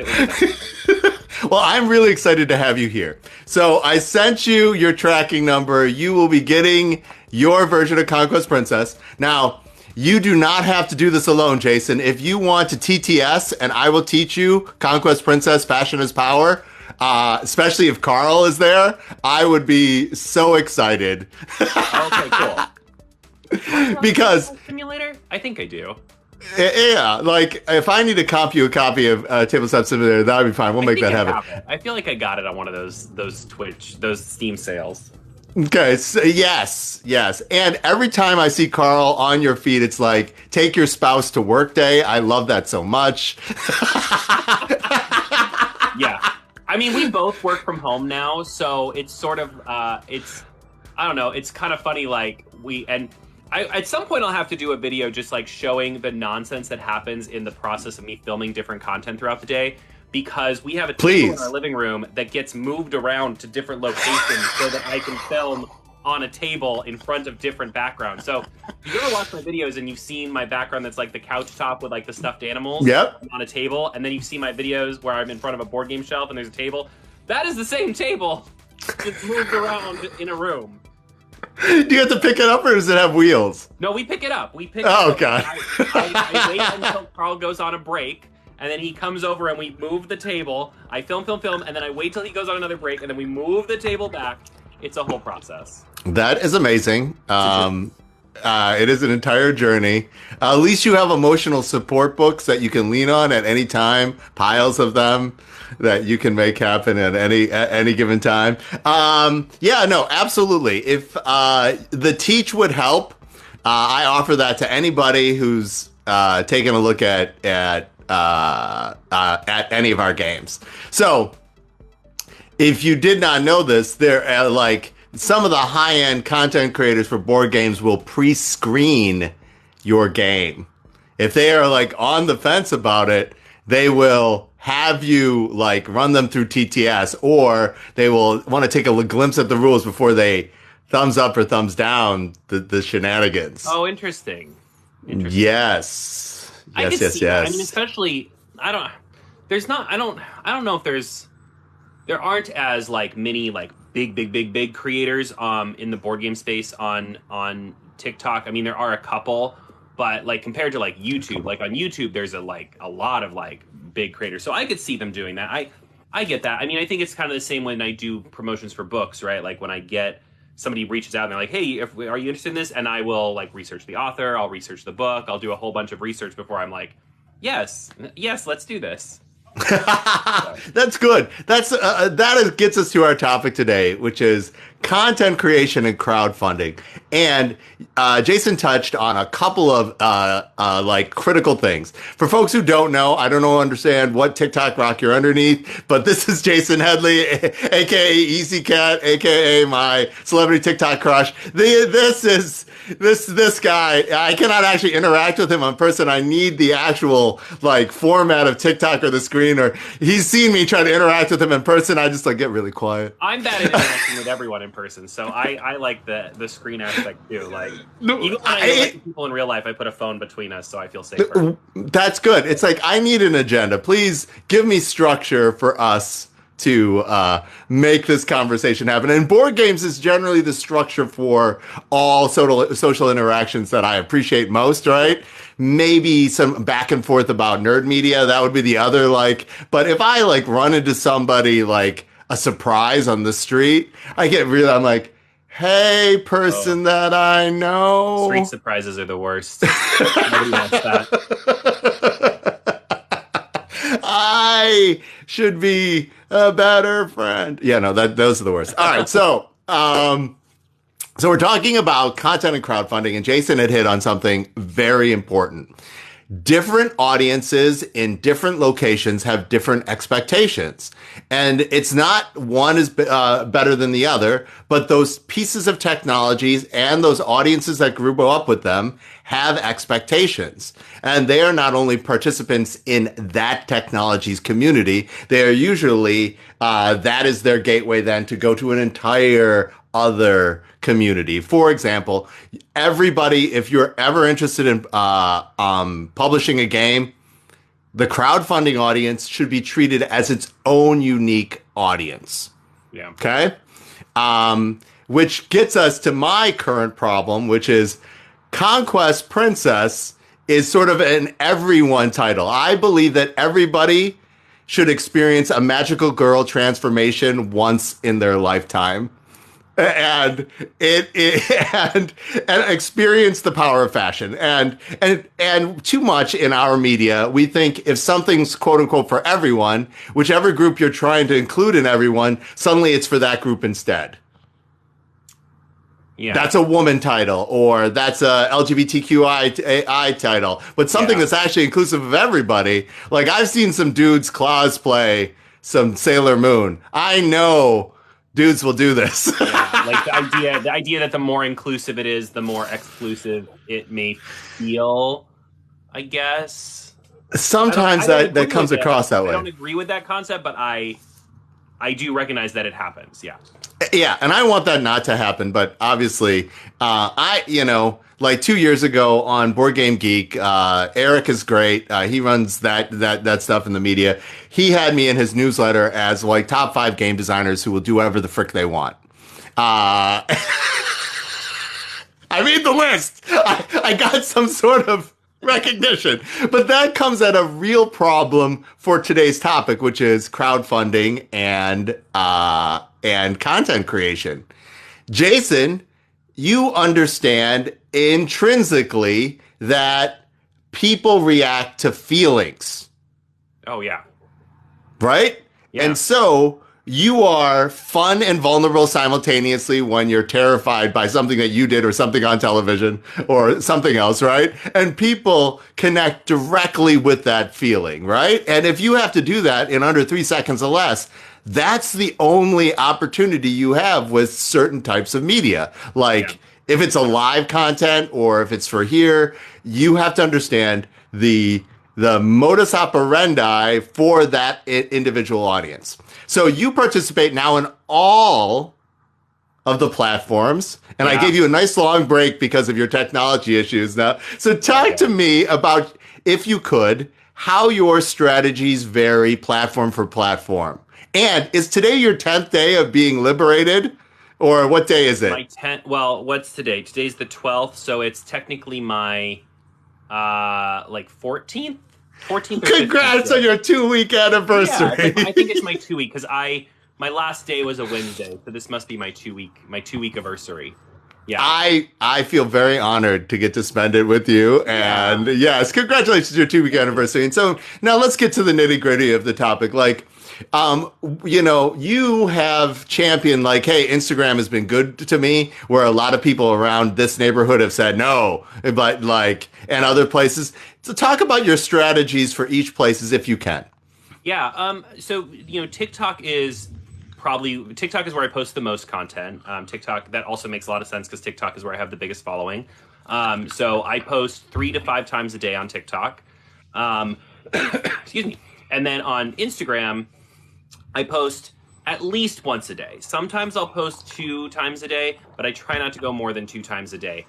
it was Well, I'm really excited to have you here. So I sent you your tracking number. You will be getting your version of Conquest Princess. Now, you do not have to do this alone, Jason. If you want to TTS and I will teach you Conquest Princess, Fashion is Power, especially if Carl is there, I would be so excited. okay, cool. Because simulator, I think I do. Yeah, like if I need to comp you a copy of Table Step Simulator, that would be fine. We'll make that happen. I feel like I got it on one of those Steam sales. Okay, so yes. And every time I see Carl on your feed, it's like, take your spouse to work day. I love that so much. Yeah. I mean, we both work from home now, so it's sort of, I don't know, it's kind of funny, like, at some point I'll have to do a video just like showing the nonsense that happens in the process of me filming different content throughout the day, because we have a table in our living room that gets moved around to different locations so that I can film on a table in front of different backgrounds. So if you ever watch my videos and you've seen my background that's like the couch top with like the stuffed animals on a table, and then you see my videos where I'm in front of a board game shelf and there's a table, that is the same table. It's moved around in a room. Do you have to pick it up, or does it have wheels? No, we pick it up. We pick it up. God. I wait until Carl goes on a break, and then he comes over and we move the table. I film, and then I wait till he goes on another break, and then we move the table back. It's a whole process. That is amazing. It is an entire journey. At least you have emotional support books that you can lean on at any time, piles of them that you can make happen at any given time. Yeah, no, absolutely. If the teach would help, I offer that to anybody who's taking a look at any of our games. So if you did not know this, there like some of the high-end content creators for board games will pre-screen your game. If they are like on the fence about it, they will have you like run them through TTS, or they will want to take a glimpse at the rules before they thumbs up or thumbs down the shenanigans. Oh, interesting. Yes. I mean, especially I don't know if there aren't as like many like big creators in the board game space on TikTok. I mean, there are a couple, but like compared to like YouTube, like on YouTube there's a lot of like big creators. So I could see them doing that. I get that. I mean, I think it's kind of the same when I do promotions for books, right? Like when I get somebody reaches out and they're like, "Hey, are you interested in this?" And I will like research the author, I'll research the book, I'll do a whole bunch of research before I'm like, yes, let's do this. That's good. That gets us to our topic today, which is content creation and crowdfunding. And Jason touched on a couple of like critical things. For folks who don't understand what TikTok rock you're underneath, but this is Jason Headley, aka Ezeekat, aka my celebrity TikTok crush. This guy, I cannot actually interact with him in person. I need the actual like format of TikTok or the screen, or he's seen me try to interact with him in person. I just like get really quiet. I'm bad at interacting with everyone in person, so I like the screen aspect too. Like even when I interact with people in real life, I put a phone between us so I feel safer. That's good. It's like I need an agenda. Please give me structure for us to make this conversation happen. And board games is generally the structure for all social interactions that I appreciate most, right? Maybe some back and forth about nerd media. That would be the other like, but if I like run into somebody like a surprise on the street, I'm like, hey, person that I know. Street surprises are the worst. Nobody wants that. I should be a better friend. Yeah, no, those are the worst. All right, so we're talking about content and crowdfunding, and Jason had hit on something very important. Different audiences in different locations have different expectations. And it's not one is better than the other, but those pieces of technologies and those audiences that grew up with them have expectations. And they are not only participants in that technology's community, they are usually, that is their gateway then to go to an entire other community. For example, everybody, if you're ever interested in publishing a game, the crowdfunding audience should be treated as its own unique audience. Yeah. Okay. Which gets us to my current problem, which is Conquest Princess is sort of an everyone title. I believe that everybody should experience a magical girl transformation once in their lifetime. And and experience the power of fashion. And too much in our media, we think if something's quote unquote for everyone, whichever group you're trying to include in everyone, suddenly it's for that group instead. Yeah. That's a woman title, or that's a LGBTQI title, but something that's actually inclusive of everybody. Like, I've seen some dudes cosplay some Sailor Moon. I know dudes will do this. Yeah, like the idea that the more inclusive it is, the more exclusive it may feel, I guess. Sometimes that comes across that way. I don't agree with that concept, but I do recognize that it happens. Yeah. Yeah, and I want that not to happen, but obviously, like 2 years ago on Board Game Geek, Eric is great. He runs that stuff in the media. He had me in his newsletter as like top 5 game designers who will do whatever the frick they want. I made the list. I got some sort of recognition, but that comes at a real problem for today's topic, which is crowdfunding and content creation. Jason, you understand intrinsically that people react to feelings. Oh, yeah. Right? Yeah. And so you are fun and vulnerable simultaneously when you're terrified by something that you did or something on television or something else, right? And people connect directly with that feeling, right? And if you have to do that in under 3 seconds or less, that's the only opportunity you have with certain types of media. Like, if it's a live content or if it's for here, you have to understand the modus operandi for that individual audience. So you participate now in all of the platforms, and I gave you a nice long break because of your technology issues now. So talk to me about, if you could, how your strategies vary platform for platform. And is today your 10th day of being liberated? Or what day is it? My 10th. Well, what's today? Today's the 12th, so it's technically my 14th. 14th. Congrats on your 2-week anniversary. Yeah, I think it's my 2-week because my last day was a Wednesday, so this must be my 2-week anniversary. Yeah. I feel very honored to get to spend it with you. And yes, congratulations on your 2-week anniversary. And so now let's get to the nitty-gritty of the topic. Like, you have championed like, hey, Instagram has been good to me, where a lot of people around this neighborhood have said no, but like, and other places. So talk about your strategies for each places if you can. Yeah. So, TikTok is where I post the most content. TikTok, that also makes a lot of sense because TikTok is where I have the biggest following. So I post 3 to 5 times a day on TikTok. Excuse me. And then on Instagram, I post at least once a day. Sometimes I'll post 2 times a day, but I try not to go more than 2 times a day.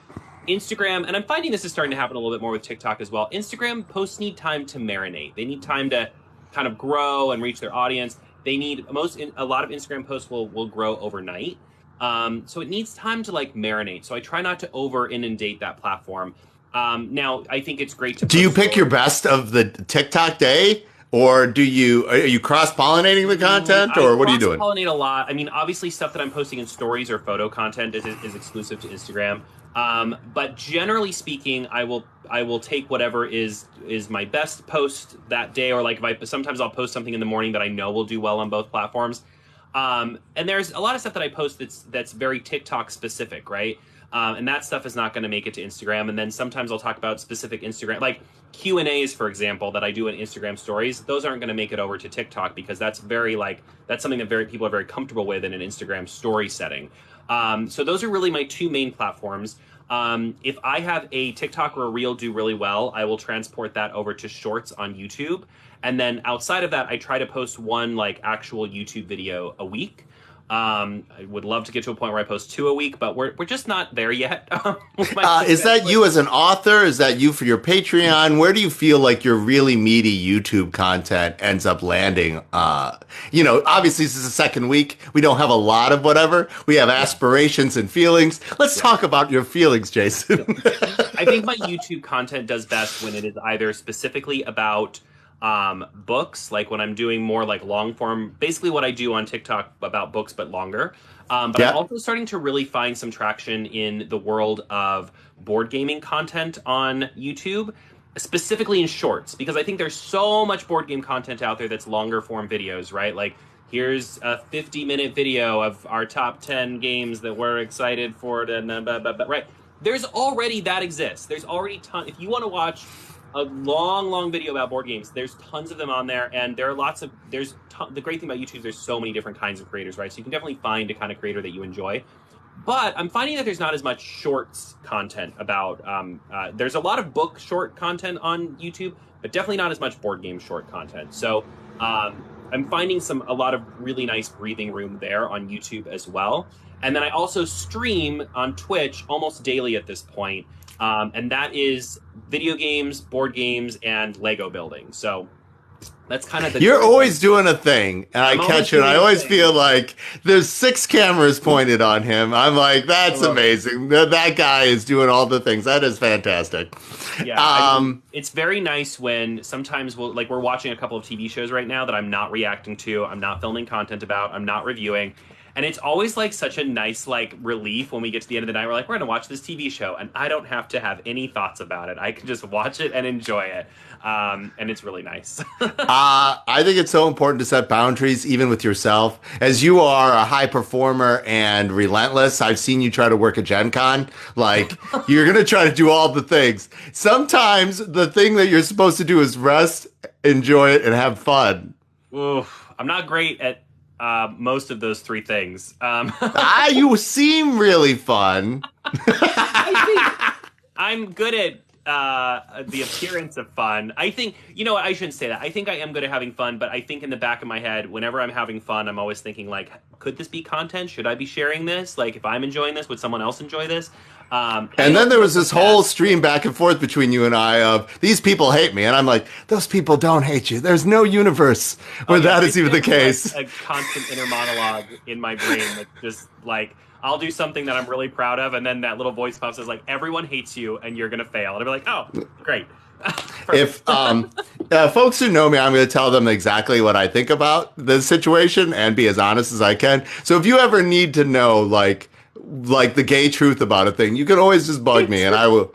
Instagram, and I'm finding this is starting to happen a little bit more with TikTok as well. Instagram posts need time to marinate. They need time to kind of grow and reach their audience. They need a lot of Instagram posts will grow overnight. So it needs time to like marinate. So I try not to over inundate that platform. Now I think it's great to. Do you pick your best of the TikTok day? Or are you cross-pollinating the content, or what are you doing? I cross-pollinate a lot. I mean, obviously stuff that I'm posting in stories or photo content is exclusive to Instagram. But generally speaking, I will take whatever is my best post that day, or like sometimes I'll post something in the morning that I know will do well on both platforms. And there's a lot of stuff that I post that's very TikTok specific, right? And that stuff is not going to make it to Instagram. And then sometimes I'll talk about specific Instagram, like Q&As, for example, that I do in Instagram stories. Those aren't going to make it over to TikTok because that's something that people are very comfortable with in an Instagram story setting. So those are really my 2 main platforms. If I have a TikTok or a Reel do really well, I will transport that over to Shorts on YouTube. And then outside of that, I try to post one like actual YouTube video a week. I would love to get to a point where I post 2 a week, but we're just not there yet. Is that you as an author? Is that you for your Patreon? Where do you feel like your really meaty YouTube content ends up landing? Obviously this is the second week. We don't have a lot of whatever. We have aspirations and feelings. Let's talk about your feelings, Jason. I think my YouTube content does best when it is either specifically about books, like when I'm doing more like long form, basically what I do on TikTok about books, but longer. But I'm also starting to really find some traction in the world of board gaming content on YouTube, specifically in shorts, because I think there's so much board game content out there that's longer form videos, right? Like here's a 50-minute video of our top 10 games that we're excited for, right? There's already that exists. There's already if you want to watch a long video about board games, there's tons of them on there, and there are the great thing about YouTube is there's so many different kinds of creators, right? So you can definitely find a kind of creator that you enjoy. But I'm finding that there's not as much shorts content about, there's a lot of book short content on YouTube, but definitely not as much board game short content. So I'm finding a lot of really nice breathing room there on YouTube as well. And then I also stream on Twitch almost daily at this point. And that is video games, board games, and Lego building. So that's kind of You're always doing a thing, and I catch it. I always feel like there's 6 cameras pointed on him. I'm like, that's amazing. That guy is doing all the things. That is fantastic. Yeah, it's very nice when sometimes we're watching a couple of TV shows right now that I'm not reacting to, I'm not filming content about, I'm not reviewing. And it's always like such a nice like relief when we get to the end of the night. We're like, we're going to watch this TV show, and I don't have to have any thoughts about it. I can just watch it and enjoy it. And it's really nice. I think it's so important to set boundaries, even with yourself. As you are a high performer and relentless, I've seen you try to work a Gen Con. Like, you're going to try to do all the things. Sometimes the thing that you're supposed to do is rest, enjoy it, and have fun. Oof, I'm not great at most of those 3 things. You seem really fun. I think I'm good at the appearance of fun. I think, I shouldn't say that. I think I am good at having fun, but I think in the back of my head, whenever I'm having fun, I'm always thinking like, could this be content? Should I be sharing this? Like, if I'm enjoying this, would someone else enjoy this? And then there was this whole stream back and forth between you and I of, these people hate me. And I'm like, those people don't hate you. There's no universe where that is even the case. Like a constant inner monologue in my brain that's just like, I'll do something that I'm really proud of, and then that little voice pops is like, everyone hates you and you're going to fail. And I'll be like, oh, great. If folks who know me, I'm going to tell them exactly what I think about the situation and be as honest as I can. So if you ever need to know, like the gay truth about a thing, you can always just bug me, and I'll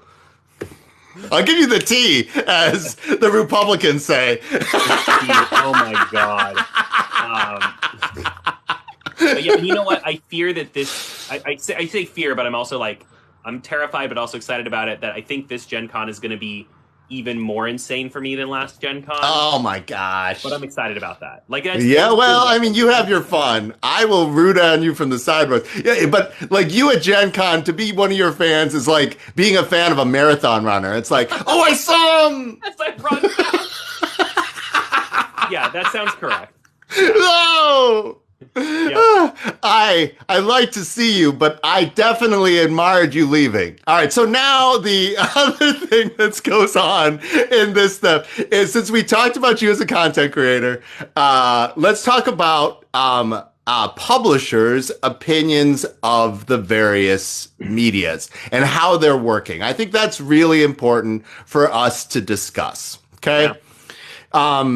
give you the tea, as the Republicans say. Oh my God. But yeah, you know what? I fear that this, I say fear, but I'm also like, I'm terrified, but also excited about it, that I think this Gen Con is going to be even more insane for me than last Gen Con. Oh my gosh. But I'm excited about that. Like, I mean, you have your fun. I will root on you from the sideways. Yeah, but like you at Gen Con, to be one of your fans is like being a fan of a marathon runner. It's like, oh, I saw him! That's like run fast. Yeah, that sounds correct. No! Yep. I like to see you, but I definitely admired you leaving. All right, so now the other thing that goes on in this stuff is, since we talked about you as a content creator, let's talk about publishers' opinions of the various medias and how they're working. I think that's really important for us to discuss. Okay. Yeah.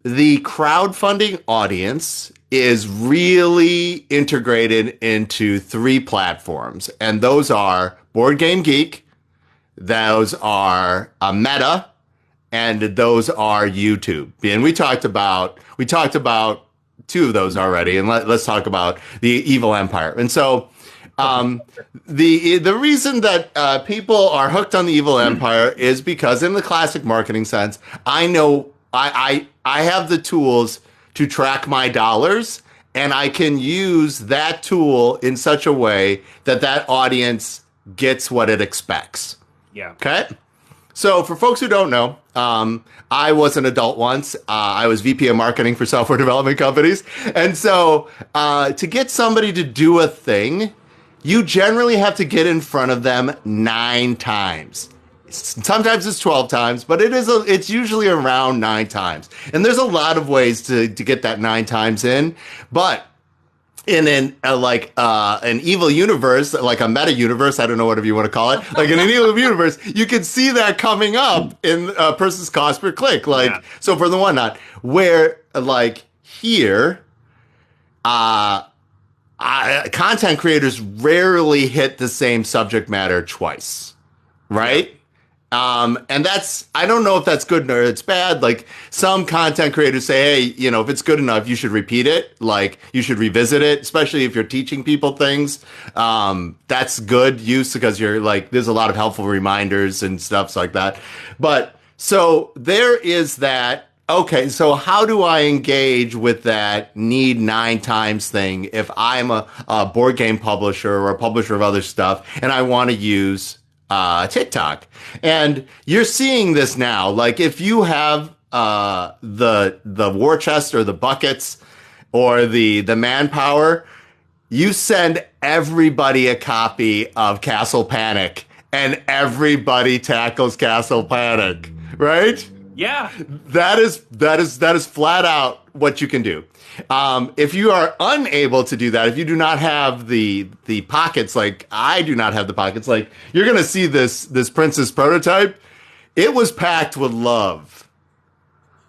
The crowdfunding audience is really integrated into 3 platforms, and those are Board Game Geek, those are Meta, and those are YouTube. And we talked about 2 of those already, and let's talk about the Evil Empire. And so the reason that people are hooked on the Evil Empire is because, in the classic marketing sense, I know I have the tools to track my dollars, and I can use that tool in such a way that audience gets what it expects. Yeah. Okay? So for folks who don't know, I was an adult once. I was VP of marketing for software development companies. And so to get somebody to do a thing, you generally have to get in front of them 9 times. Sometimes it's 12 times, but it's usually around 9 times. And there's a lot of ways to get that 9 times in. But in an evil universe, like a meta universe, I don't know whatever you want to call it, like in an evil universe, you can see that coming up in a person's cost per click. So for the whatnot, where like here, content creators rarely hit the same subject matter twice, right? Yeah. And I don't know if that's good or it's bad. Like some content creators say, hey, if it's good enough, you should repeat it. Like you should revisit it, especially if you're teaching people things. That's good use because there's a lot of helpful reminders and stuff like that. But so there is that. Okay, so how do I engage with that need 9 times thing if I'm a board game publisher or a publisher of other stuff and I want to use TikTok? And you're seeing this now. Like if you have the war chest or the buckets or the manpower, you send everybody a copy of Castle Panic and everybody tackles Castle Panic, right? Yeah. That is flat out what you can do. If you are unable to do that, if you do not have the pockets, like I do not have the pockets, like you're going to see this Princess prototype. It was packed with love.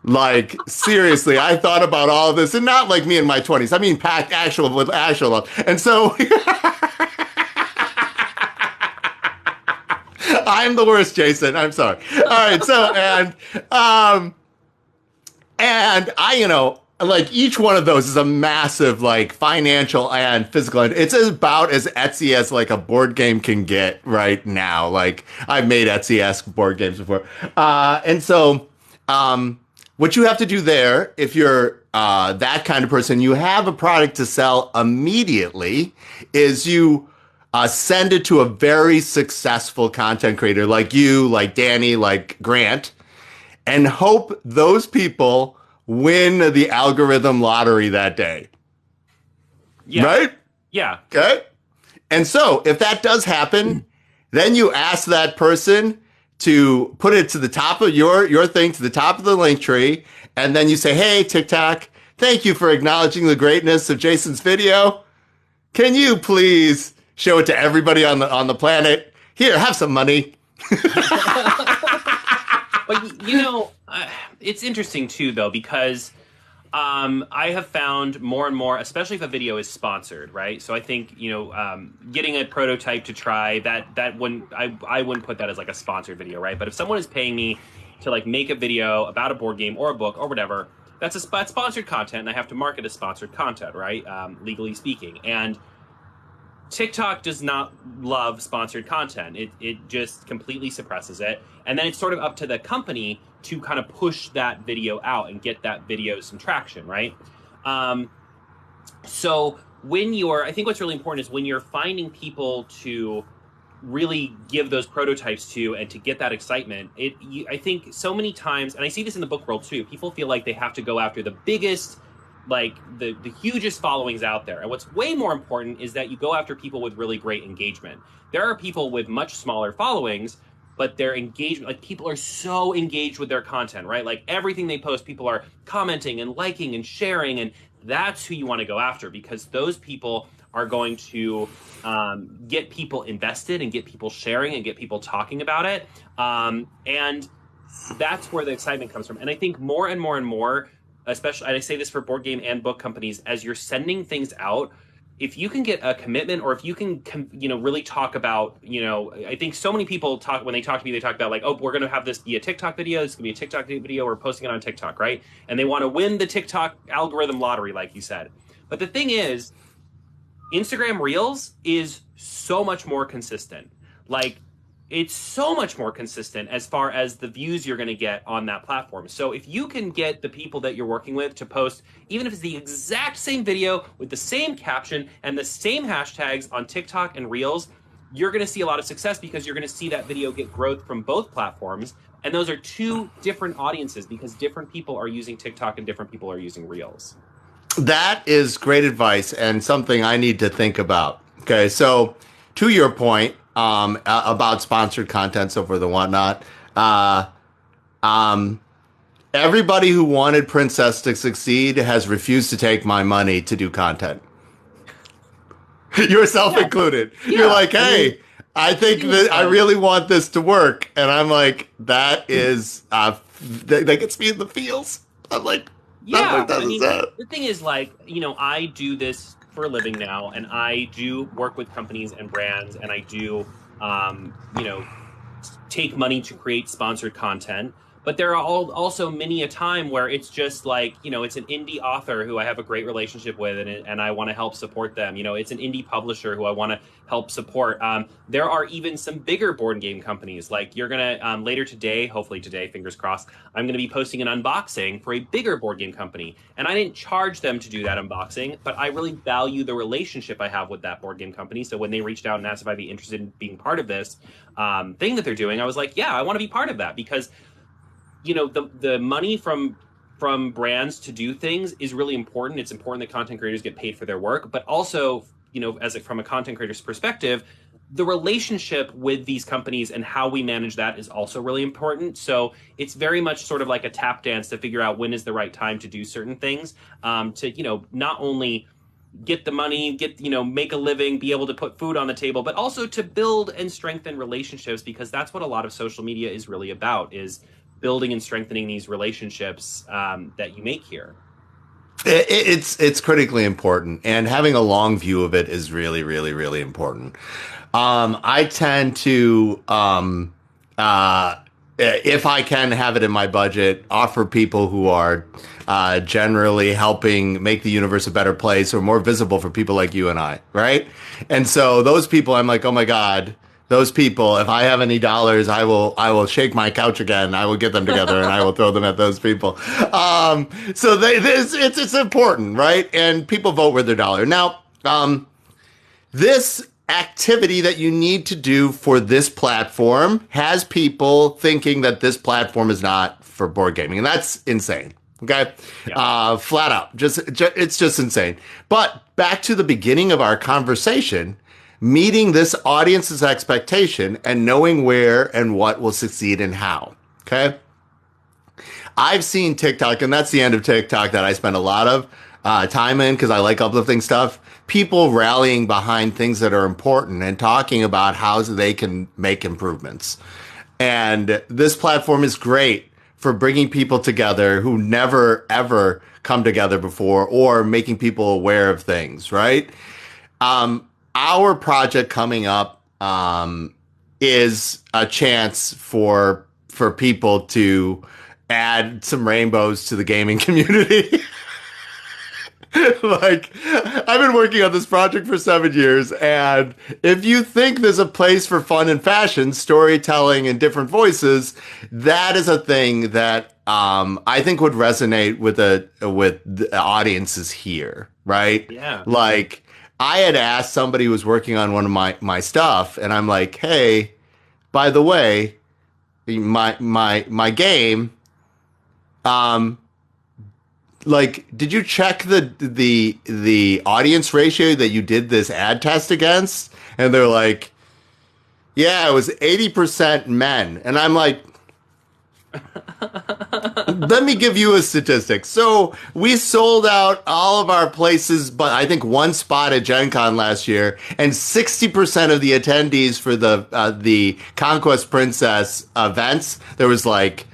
Like seriously, I thought about all of this and not like me in my 20s. I mean, packed with actual love. And so I'm the worst, Jason. I'm sorry. All right. So, and I, like each one of those is a massive, like financial and physical. It's about as Etsy as like a board game can get right now. Like I've made Etsy-esque board games before. And so, what you have to do there, if you're, that kind of person, you have a product to sell immediately, is you, send it to a very successful content creator like you, like Danny, like Grant, and hope those people win the algorithm lottery that day. Yeah. Right? Yeah. Okay. And so if that does happen, then you ask that person to put it to the top of your thing, to the top of the link tree. And then you say, hey, TikTok, thank you for acknowledging the greatness of Jason's video. Can you please show it to everybody on the planet? Here, have some money. But it's interesting too, though, because I have found more and more, especially if a video is sponsored, right? So I think getting a prototype to try that wouldn't I wouldn't put that as like a sponsored video, right? But if someone is paying me to like make a video about a board game or a book or whatever, that's sponsored content, and I have to market as sponsored content, right? Legally speaking, and TikTok does not love sponsored content. It just completely suppresses it. And then it's sort of up to the company to kind of push that video out and get that video some traction, right? So I think what's really important is when you're finding people to really give those prototypes to and to get that excitement, I think so many times, and I see this in the book world too, people feel like they have to go after the biggest, like the hugest followings out there. And what's way more important is that you go after people with really great engagement. There are people with much smaller followings, but their engagement, like people are so engaged with their content, right? Like everything they post, people are commenting and liking and sharing. And that's who you want to go after, because those people are going to get people invested and get people sharing and get people talking about it. And that's where the excitement comes from. And I think more and more and more, especially, and I say this for board game and book companies, as you're sending things out, if you can get a commitment, or if you can, really talk about, I think so many people when they talk to me, they talk about like, oh, we're going to have this be a TikTok video. It's going to be a TikTok video. We're posting it on TikTok, right? And they want to win the TikTok algorithm lottery, like you said. But the thing is, Instagram Reels is so much more consistent. Like, it's so much more consistent as far as the views you're going to get on that platform. So if you can get the people that you're working with to post, even if it's the exact same video with the same caption and the same hashtags on TikTok and Reels, you're going to see a lot of success because you're going to see that video get growth from both platforms. And those are two different audiences because different people are using TikTok and different people are using Reels. That is great advice and something I need to think about. Okay, so to your point about sponsored content, so forth and whatnot, everybody who wanted Princess to succeed has refused to take my money to do content. Yourself included. Yeah. You're like, hey, I think that I really want this to work. And I'm like, that is, that gets me in the feels. I'm like, yeah. The thing is, like, you know, I do this for a living now, and I do work with companies and brands, and I do, you know, take money to create sponsored content. But there are also many a time where it's just like, you know, it's an indie author who I have a great relationship with and I want to help support them. You know, it's an indie publisher who I want to help support. There are even some bigger board game companies. Like you're going to, later today, hopefully today, fingers crossed, I'm going to be posting an unboxing for a bigger board game company. And I didn't charge them to do that unboxing, but I really value the relationship I have with that board game company. So when they reached out and asked if I'd be interested in being part of this thing that they're doing, I was like, yeah, I want to be part of that because you know, the money from brands to do things is really important. It's important that content creators get paid for their work, but also, you know, from a content creator's perspective, the relationship with these companies and how we manage that is also really important. So it's very much sort of like a tap dance to figure out when is the right time to do certain things, to, you know, not only get the money, you know, make a living, be able to put food on the table, but also to build and strengthen relationships, because that's what a lot of social media is really about, is building and strengthening these relationships that you make here. It's critically important, and having a long view of it is really, really, really important. I tend to, if I can have it in my budget, offer people who are generally helping make the universe a better place or more visible for people like you and I, right? And so those people, I'm like, oh my God, those people, if I have any dollars, I will shake my couch again. I will get them together and I will throw them at those people. So it's important, right? And people vote with their dollar. Now, this activity that you need to do for this platform has people thinking that this platform is not for board gaming, and that's insane. Okay, yeah. Flat out, it's just insane. But back to the beginning of our conversation. Meeting this audience's expectation and knowing where and what will succeed and how. Okay. I've seen TikTok, and that's the end of TikTok that I spend a lot of time in because I like uplifting stuff. People rallying behind things that are important and talking about how they can make improvements. And this platform is great for bringing people together who never, ever come together before, or making people aware of things, right? Our project coming up is a chance for people to add some rainbows to the gaming community. Like, I've been working on this project for 7 years, and if you think there's a place for fun and fashion, storytelling, and different voices, that is a thing that I think would resonate with the audiences here, right? Yeah. Like, I had asked somebody who was working on one of my stuff, and I'm like, hey, by the way, my game, like, did you check the audience ratio that you did this ad test against? And they're like, yeah, it was 80% men. And I'm like, let me give you a statistic. So we sold out all of our places, but I think one spot at Gen Con last year, and 60% of the attendees for the Conquest Princess events, there was like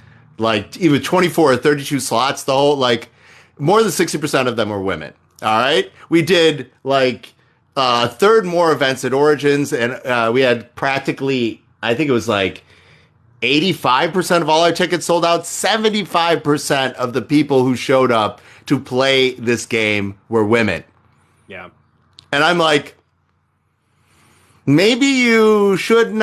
even 24 or 32 slots, the whole, like, more than 60% of them were women. All right. We did like a third more events at Origins, and we had practically, I think it was like 85% of all our tickets sold out. 75% of the people who showed up to play this game were women. Yeah. And I'm like, maybe you should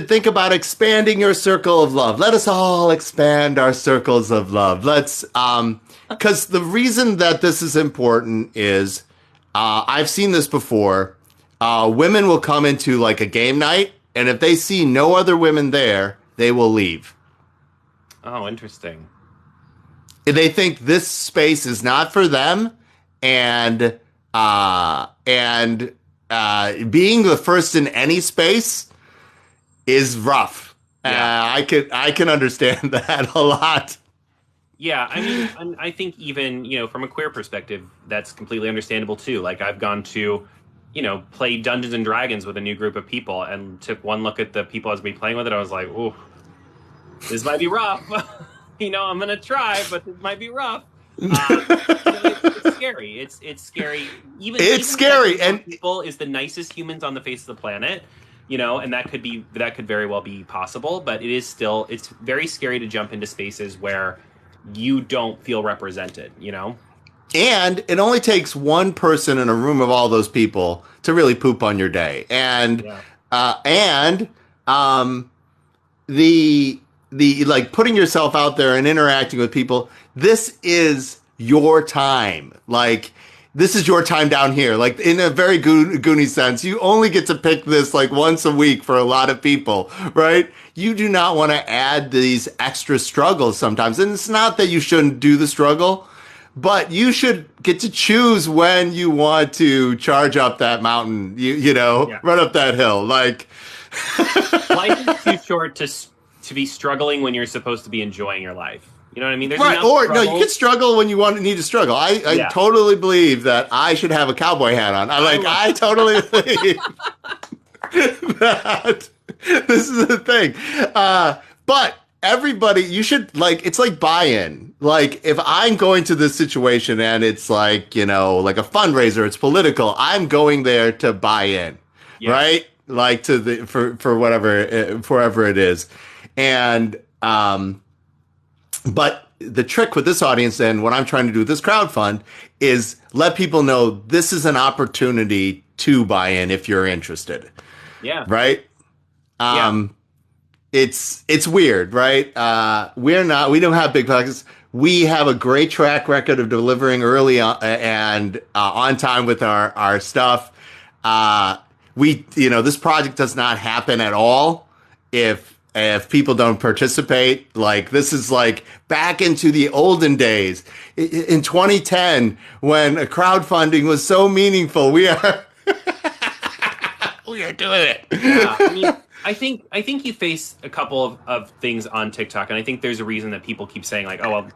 think about expanding your circle of love. Let us all expand our circles of love. Let's, because the reason that this is important is, I've seen this before. women will come into like a game night, and if they see no other women there, they will leave. Oh, interesting. They think this space is not for them, and being the first in any space is rough. Yeah. I can understand that a lot. Yeah, I mean, I think even, from a queer perspective, that's completely understandable too. Like I've gone to, play Dungeons and Dragons with a new group of people and took one look at the people I was be playing with it. I was like, "Ooh, this might be rough." I'm gonna try, but this might be rough. It's scary. It's scary. Even scary, and people is the nicest humans on the face of the planet. And that could very well be possible, but it's very scary to jump into spaces where you don't feel represented, And it only takes one person in a room of all those people to really poop on your day. And the like putting yourself out there and interacting with people, this is your time. Like this is your time down here. Like in a very Goonie sense, you only get to pick this like once a week for a lot of people, right? You do not want to add these extra struggles sometimes. And it's not that you shouldn't do the struggle, but you should get to choose when you want to charge up that mountain, run up that hill. Like life is too short to be struggling when you're supposed to be enjoying your life. You know what I mean? There's right. Or struggles. No, you can struggle when you need to struggle. I totally believe that I should have a cowboy hat on. I totally believe that this is the thing. But everybody, you should it's like buy-in. Like if I'm going to this situation and it's like, like a fundraiser, it's political, I'm going there to buy in, right? Like to for whatever it is. And, but the trick with this audience and what I'm trying to do with this crowdfund is let people know this is an opportunity to buy in if you're interested. Yeah. Right. It's weird, right? We don't have big pockets. We have a great track record of delivering early on, and on time with our stuff. This project does not happen at all if people don't participate. Like this is like back into the olden days in 2010 when crowdfunding was so meaningful. We are doing it. Yeah, I mean, I think you face a couple of things on TikTok, and I think there's a reason that people keep saying like, oh well,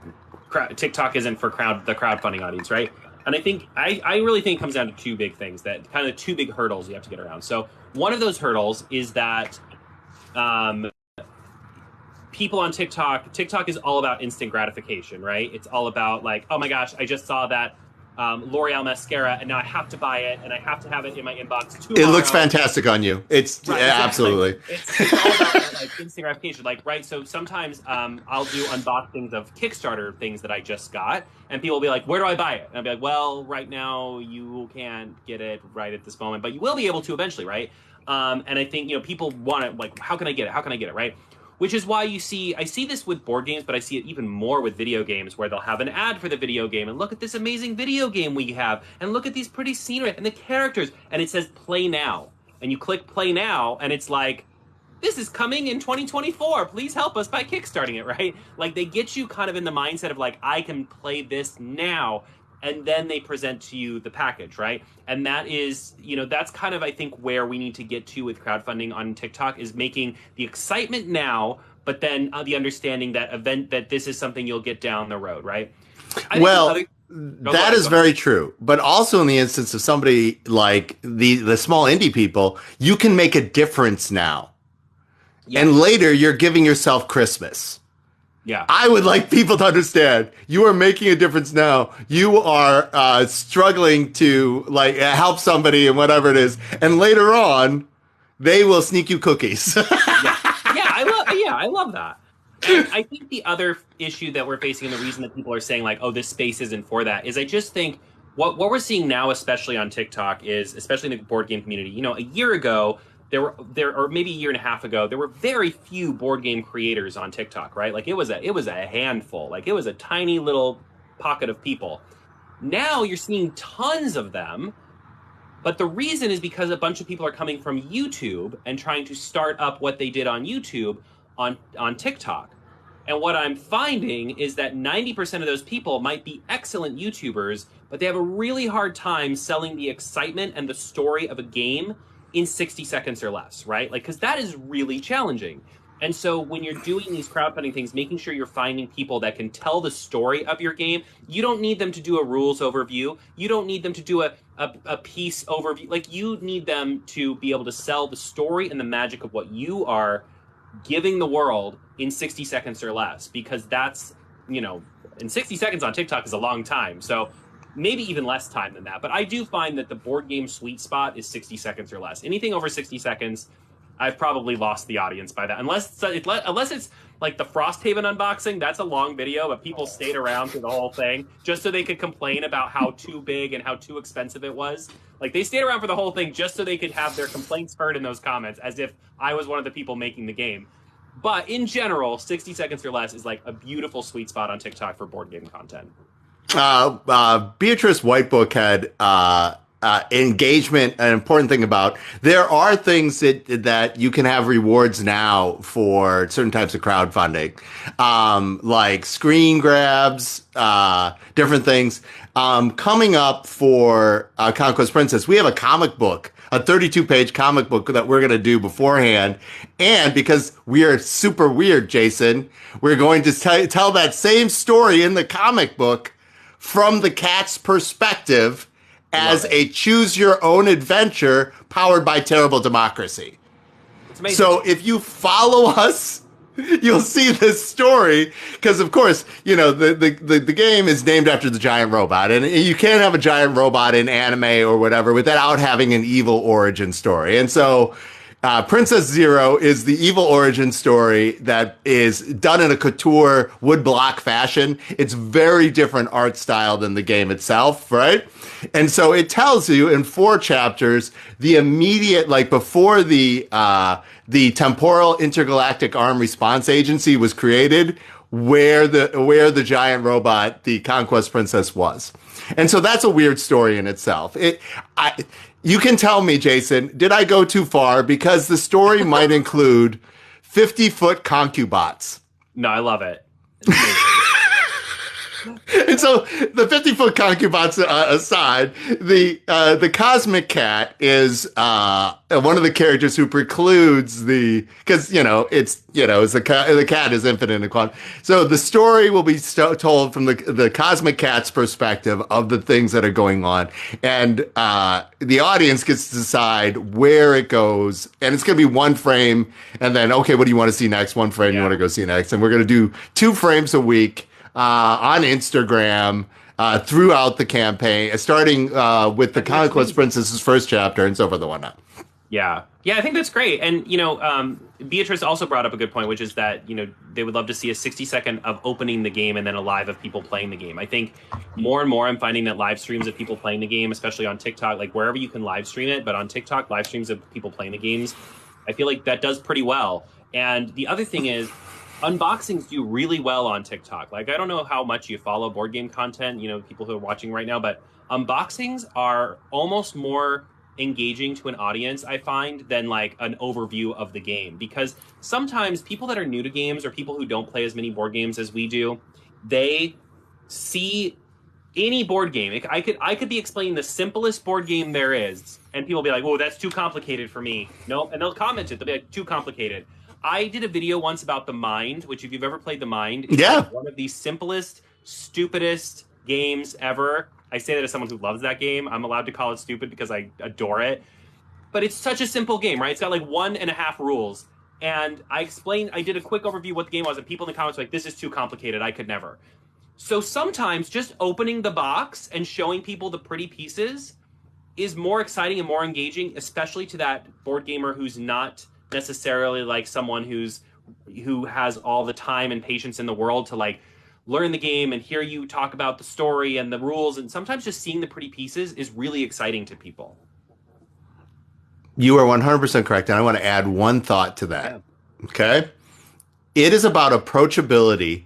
TikTok isn't for the crowdfunding audience, right? And I think I really think it comes down to two big things, that kind of two big hurdles you have to get around. So one of those hurdles is that people on TikTok is all about instant gratification, right? It's all about like, oh my gosh, I just saw that L'Oreal mascara and now I have to buy it and I have to have it in my inbox tomorrow. It looks fantastic on you. It's right, exactly. Absolutely. It's all about that, like instant gratification. Like, right. So sometimes I'll do unboxings of Kickstarter things that I just got and people will be like, where do I buy it? And I'll be like, well, right now you can't get it right at this moment, but you will be able to eventually, right? And I think, people want it, like, how can I get it? How can I get it, right? Which is why I see this with board games, but I see it even more with video games where they'll have an ad for the video game and look at this amazing video game we have and look at these pretty scenery and the characters and it says play now and you click play now and it's like, this is coming in 2024. Please help us by kickstarting it, right? Like they get you kind of in the mindset of like, I can play this now. And then they present to you the package, right? And that is, that's kind of, I think, where we need to get to with crowdfunding on TikTok is making the excitement now, but then the understanding that this is something you'll get down the road, right? That is very true. But also in the instance of somebody like the small indie people, you can make a difference now. Yeah. And later you're giving yourself Christmas. Yeah, I would like people to understand you are making a difference now. You are struggling to help somebody and whatever it is, and later on, they will sneak you cookies. I love that. And I think the other issue that we're facing, and the reason that people are saying like, "Oh, this space isn't for that," is I just think what we're seeing now, especially on TikTok, is especially in the board game community. A year ago. Or maybe a year and a half ago, there were very few board game creators on TikTok, right? Like it was a handful, like it was a tiny little pocket of people. Now you're seeing tons of them, But the reason is because a bunch of people are coming from YouTube and trying to start up what they did on YouTube on TikTok. And what I'm finding is that 90% of those people might be excellent YouTubers, but they have a really hard time selling the excitement and the story of a game in 60 seconds or less, right? Like, because that is really challenging. And so when you're doing these crowdfunding things, making sure you're finding people that can tell the story of your game. You don't need them to do a rules overview. You don't need them to do a piece overview. Like, you need them to be able to sell the story and the magic of what you are giving the world in 60 seconds or less, because that's, in 60 seconds on TikTok is a long time. So maybe even less time than that. But I do find that the board game sweet spot is 60 seconds or less. Anything over 60 seconds, I've probably lost the audience by that. Unless it's like the Frosthaven unboxing, that's a long video, but people stayed around through the whole thing just so they could complain about how too big and how too expensive it was. Like, they stayed around for the whole thing just so they could have their complaints heard in those comments, as if I was one of the people making the game. But in general, 60 seconds or less is like a beautiful sweet spot on TikTok for board game content. Beatrice Whitebook had engagement, an important thing about there are things that you can have rewards now for certain types of crowdfunding, like screen grabs, different things. Coming up for Conquest Princess, we have a comic book, a 32-page comic book that we're going to do beforehand. And because we are super weird, Jason, we're going to tell that same story in the comic book from the cat's perspective as a choose-your-own adventure powered by Terrible Democracy. It's amazing. So if you follow us, you'll see this story, because of course, the game is named after the giant robot, and you can't have a giant robot in anime or whatever without having an evil origin story. And so Princess Zero is the evil origin story that is done in a couture woodblock fashion. It's very different art style than the game itself, right? And so it tells you in 4 chapters the immediate, like before the Temporal Intergalactic Armed Response Agency was created, where the giant robot, the Conquest Princess, was. And so that's a weird story in itself. You can tell me, Jason, did I go too far? Because the story might include 50-foot concubats. No, I love it. And so the 50-foot concubats aside, the cosmic cat is one of the characters who precludes because the cat is infinite in quantity. So the story will be told from the cosmic cat's perspective of the things that are going on, and the audience gets to decide where it goes. And it's going to be one frame, and then okay, what do you want to see next? One frame you want to go see next, and we're going to do 2 frames a week. On Instagram throughout the campaign, starting with the Conquest Princess's first chapter and so forth and whatnot. Yeah, I think that's great. And, Beatrice also brought up a good point, which is that, they would love to see a 60-second of opening the game and then a live of people playing the game. I think more and more I'm finding that live streams of people playing the game, especially on TikTok, like wherever you can live stream it, but on TikTok, live streams of people playing the games, I feel like that does pretty well. And the other thing is, unboxings do really well on TikTok. Like, I don't know how much you follow board game content, people who are watching right now, but unboxings are almost more engaging to an audience, I find, than like an overview of the game. Because sometimes people that are new to games or people who don't play as many board games as we do, they see any board game. I could be explaining the simplest board game there is, and people will be like, "Oh, that's too complicated for me." Nope, and they'll comment it. They'll be like, "Too complicated." I did a video once about The Mind, which if you've ever played The Mind, is like one of the simplest, stupidest games ever. I say that as someone who loves that game. I'm allowed to call it stupid because I adore it. But it's such a simple game, right? It's got like 1.5 rules. And I did a quick overview of what the game was, and people in the comments were like, "This is too complicated. I could never." So sometimes just opening the box and showing people the pretty pieces is more exciting and more engaging, especially to that board gamer who's not necessarily like someone who has all the time and patience in the world to like learn the game and hear you talk about the story and the rules. And sometimes just seeing the pretty pieces is really exciting to people. You are 100% correct. And I want to add one thought to that. Yeah. Okay. It is about approachability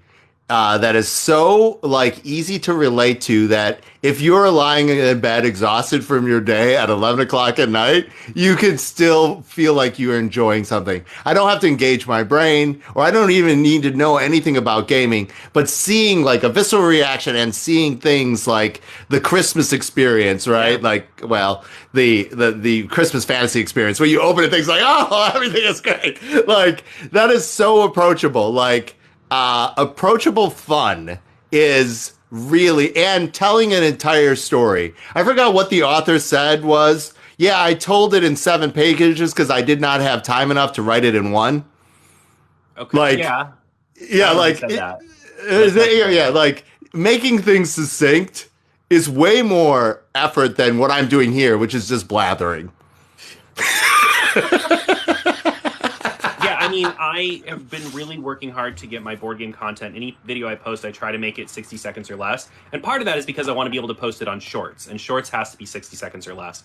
that is so like easy to relate to that if you're lying in bed exhausted from your day at 11 o'clock at night, you could still feel like you're enjoying something. I don't have to engage my brain, or I don't even need to know anything about gaming, but seeing like a visceral reaction and seeing things like the Christmas experience, right? Yeah. Like, well, the Christmas fantasy experience where you open it, things like, oh, everything is great. Like, that is so approachable. Like, approachable fun is really, and telling an entire story. I forgot what the author said was, yeah, I told it in 7 pages because I did not have time enough to write it in one. Okay. Like, Yeah, like, said that. yeah, like making things succinct is way more effort than what I'm doing here, which is just blathering. Yeah, I mean, I have been really working hard to get my board game content. Any video I post, I try to make it 60 seconds or less. And part of that is because I want to be able to post it on Shorts, and Shorts has to be 60 seconds or less.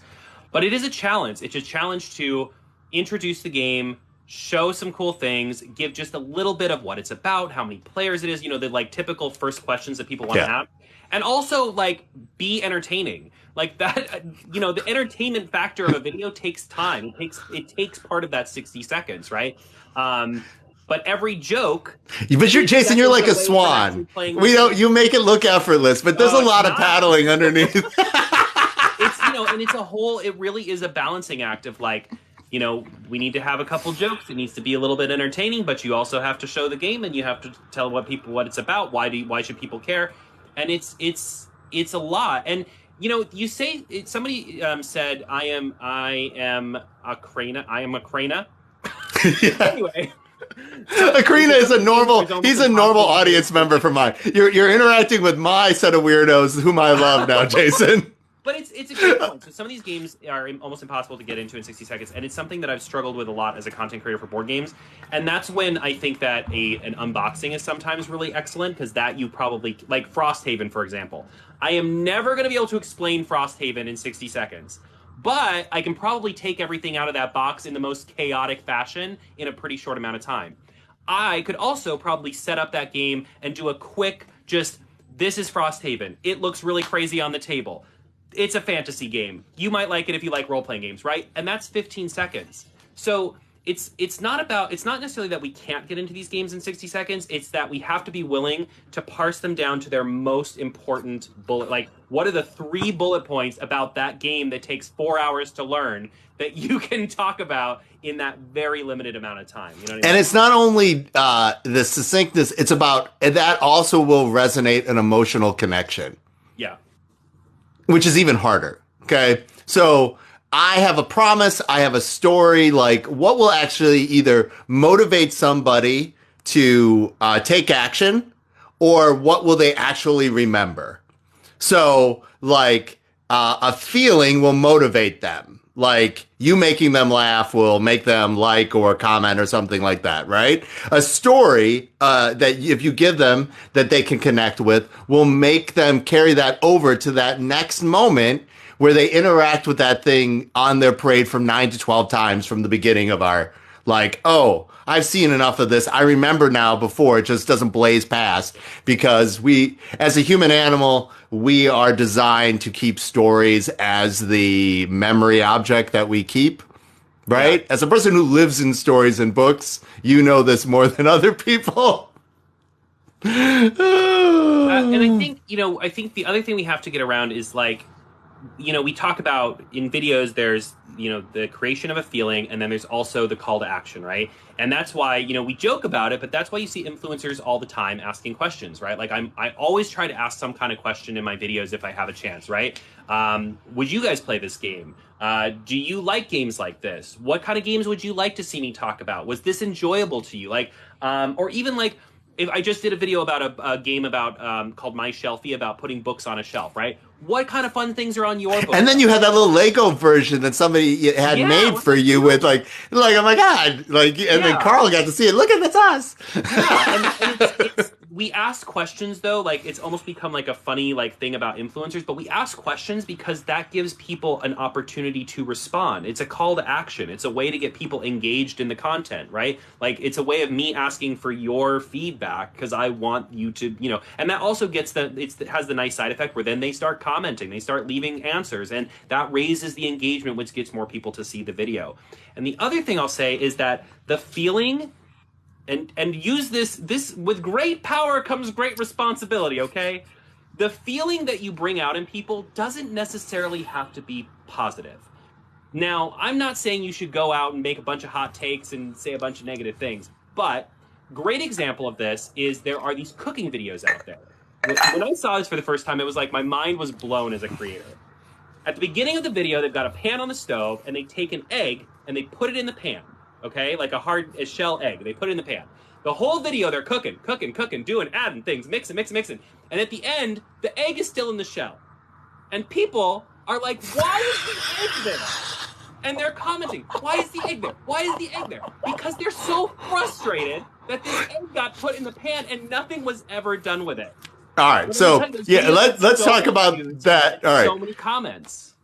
But it is a challenge. It's a challenge to introduce the game, show some cool things, give just a little bit of what it's about, how many players it is, you know, the like typical first questions that people want to have. And also like be entertaining. Like that, you know, the entertainment factor of a video takes time. It takes part of that 60 seconds, right? But every joke. But you're Jason, you're like a swan. You make it look effortless, but there's a lot of paddling underneath. It's, you know, and it's a whole, it really is a balancing act of like, you know, we need to have a couple jokes. It needs to be a little bit entertaining, but you also have to show the game and you have to tell what it's about. Why should people care? And it's a lot. And you know, you say somebody said I am a crana. Anyway, Akrina is he's a normal audience member for mine. You're interacting with my set of weirdos whom I love now, Jason. But it's a great point. So some of these games are almost impossible to get into in 60 seconds, and it's something that I've struggled with a lot as a content creator for board games. And that's when I think that an unboxing is sometimes really excellent, because that you probably, like Frosthaven, for example. I am never going to be able to explain Frosthaven in 60 seconds. But I can probably take everything out of that box in the most chaotic fashion in a pretty short amount of time. I could also probably set up that game and do a quick, this is Frosthaven. It looks really crazy on the table. It's a fantasy game. You might like it if you like role-playing games, right? And that's 15 seconds. So it's not necessarily that we can't get into these games in 60 seconds. It's that we have to be willing to parse them down to their most important bullet. Like, what are the 3 bullet points about that game that takes 4 hours to learn that you can talk about in that very limited amount of time? You know what I mean? And it's not only the succinctness, it's about, that also will resonate an emotional connection. Yeah. Which is even harder. Okay. So I have a promise. I have a story. Like, what will actually either motivate somebody to take action, or what will they actually remember? So, like, a feeling will motivate them. Like, you making them laugh will make them like or comment or something like that, right? A story that if you give them that they can connect with will make them carry that over to that next moment where they interact with that thing on their parade from 9 to 12 times from the beginning of our, like, oh, I've seen enough of this. I remember now before. It just doesn't blaze past, because we, as a human animal, we are designed to keep stories as the memory object that we keep, right? Yeah. As a person who lives in stories and books, you know this more than other people. And I think, I think the other thing we have to get around is, like, we talk about in videos, there's, the creation of a feeling, and then there's also the call to action, right? And that's why, we joke about it, but that's why you see influencers all the time asking questions, right? Like, I always try to ask some kind of question in my videos if I have a chance, right? Would you guys play this game? Do you like games like this? What kind of games would you like to see me talk about? Was this enjoyable to you? Like, or even like, if I just did a video about a game about called My Shelfie, about putting books on a shelf, right? What kind of fun things are on your book? And then you had that little Lego version that somebody had made for you with like, oh my God, like, and then Carl got to see it. Look at that's us. Yeah, and we ask questions though, like it's almost become like a funny like thing about influencers, but we ask questions because that gives people an opportunity to respond. It's a call to action. It's a way to get people engaged in the content, right? Like it's a way of me asking for your feedback because I want you to, you know, and that also gets it has the nice side effect where then they start commenting, they start leaving answers, and that raises the engagement, which gets more people to see the video. And the other thing I'll say is that the feeling and use this with great power comes great responsibility, okay? The feeling that you bring out in people doesn't necessarily have to be positive. Now, I'm not saying you should go out and make a bunch of hot takes and say a bunch of negative things, but great example of this is there are these cooking videos out there. When I saw this for the first time, it was like my mind was blown as a creator. At the beginning of the video, they've got a pan on the stove, and they take an egg and they put it in the pan. Okay, like a shell egg. They put it in the pan. The whole video, they're cooking, doing, adding things, mixing. And at the end, the egg is still in the shell. And people are like, why is the egg there? And they're commenting, why is the egg there? Why is the egg there? Because they're so frustrated that this egg got put in the pan and nothing was ever done with it. All right, so yeah, let's talk about that. All right, so many comments.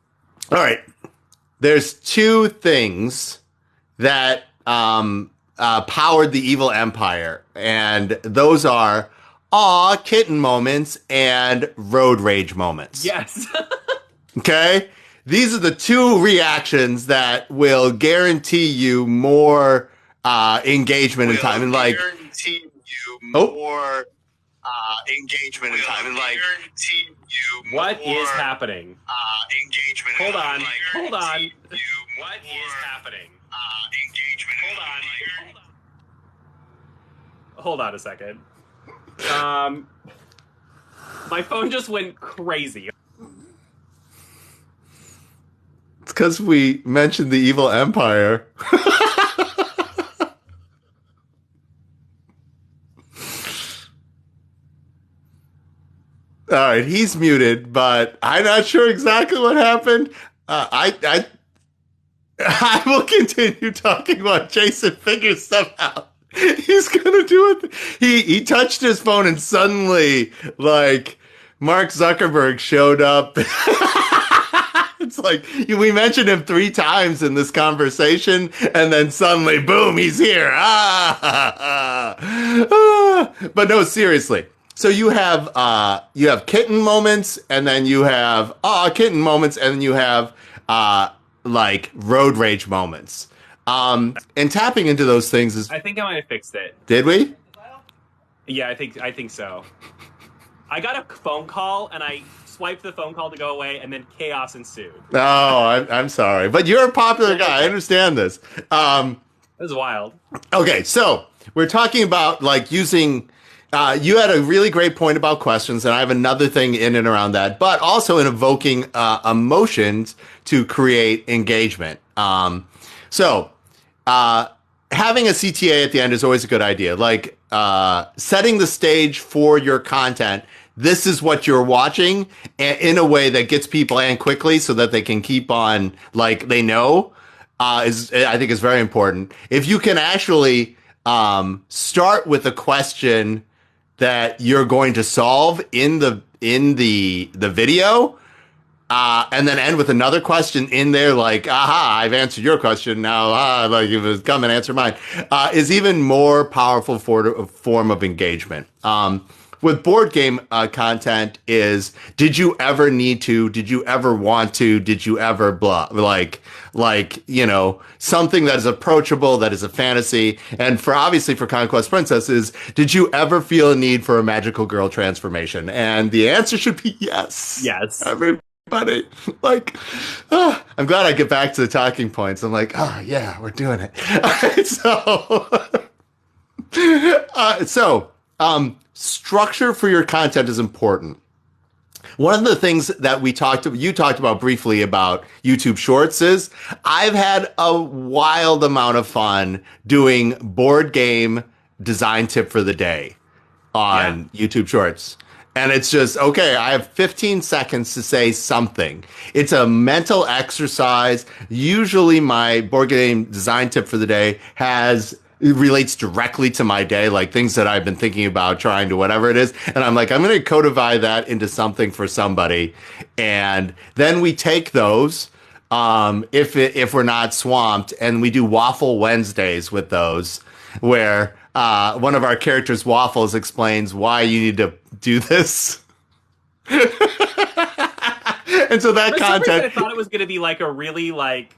All right, there's two things that powered the evil empire, and those are aw kitten moments and road rage moments. Yes. Okay, these are the two reactions that will guarantee you more engagement in time, and like guarantee you more engagement in time, and like guarantee you what is happening? Engagement. Hold on. What is happening? Engagement. Hold on a second. My phone just went crazy. It's because we mentioned the evil empire. All right, he's muted, but I'm not sure exactly what happened. I will continue talking while Jason figures stuff out. He's gonna do it. He touched his phone and suddenly, like, Mark Zuckerberg showed up. It's like we mentioned him 3 times in this conversation, and then suddenly, boom, he's here. But no, seriously. So you have kitten moments, and then you have kitten moments, and then you have like road rage moments. And tapping into those things is. I think I might have fixed it. Did we? Yeah, I think so. I got a phone call, and I swiped the phone call to go away, and then chaos ensued. Oh, I'm sorry, but you're a popular guy. I understand this. It was wild. Okay, so we're talking about like using. You had a really great point about questions, and I have another thing in and around that, but also in evoking emotions to create engagement. So having a CTA at the end is always a good idea. Like setting the stage for your content. This is what you're watching in a way that gets people in quickly so that they can keep on, like they know, I think is very important. If you can actually start with a question that you're going to solve in the video, and then end with another question in there, like, aha, I've answered your question now, like it was come and answer mine, is even more powerful form of engagement. With board game content is, did you ever need to? Did you ever want to? Did you ever blah? Like, you know, something that is approachable, that is a fantasy. And obviously for Conquest Princess is, did you ever feel a need for a magical girl transformation? And the answer should be yes. Yes. Everybody, like, I'm glad I get back to the talking points. I'm like, yeah, we're doing it. So, structure for your content is important. One of the things that you talked about briefly about YouTube Shorts is I've had a wild amount of fun doing board game design tip for the day on YouTube Shorts. And it's just, okay, I have 15 seconds to say something. It's a mental exercise. Usually my board game design tip for the day has it relates directly to my day, like things that I've been thinking about trying to whatever it is. And I'm like, I'm going to codify that into something for somebody. And then we take those, if we're not swamped, and we do Waffle Wednesdays with those, where one of our characters, Waffles, explains why you need to do this. And so that content, I thought it was going to be like a really like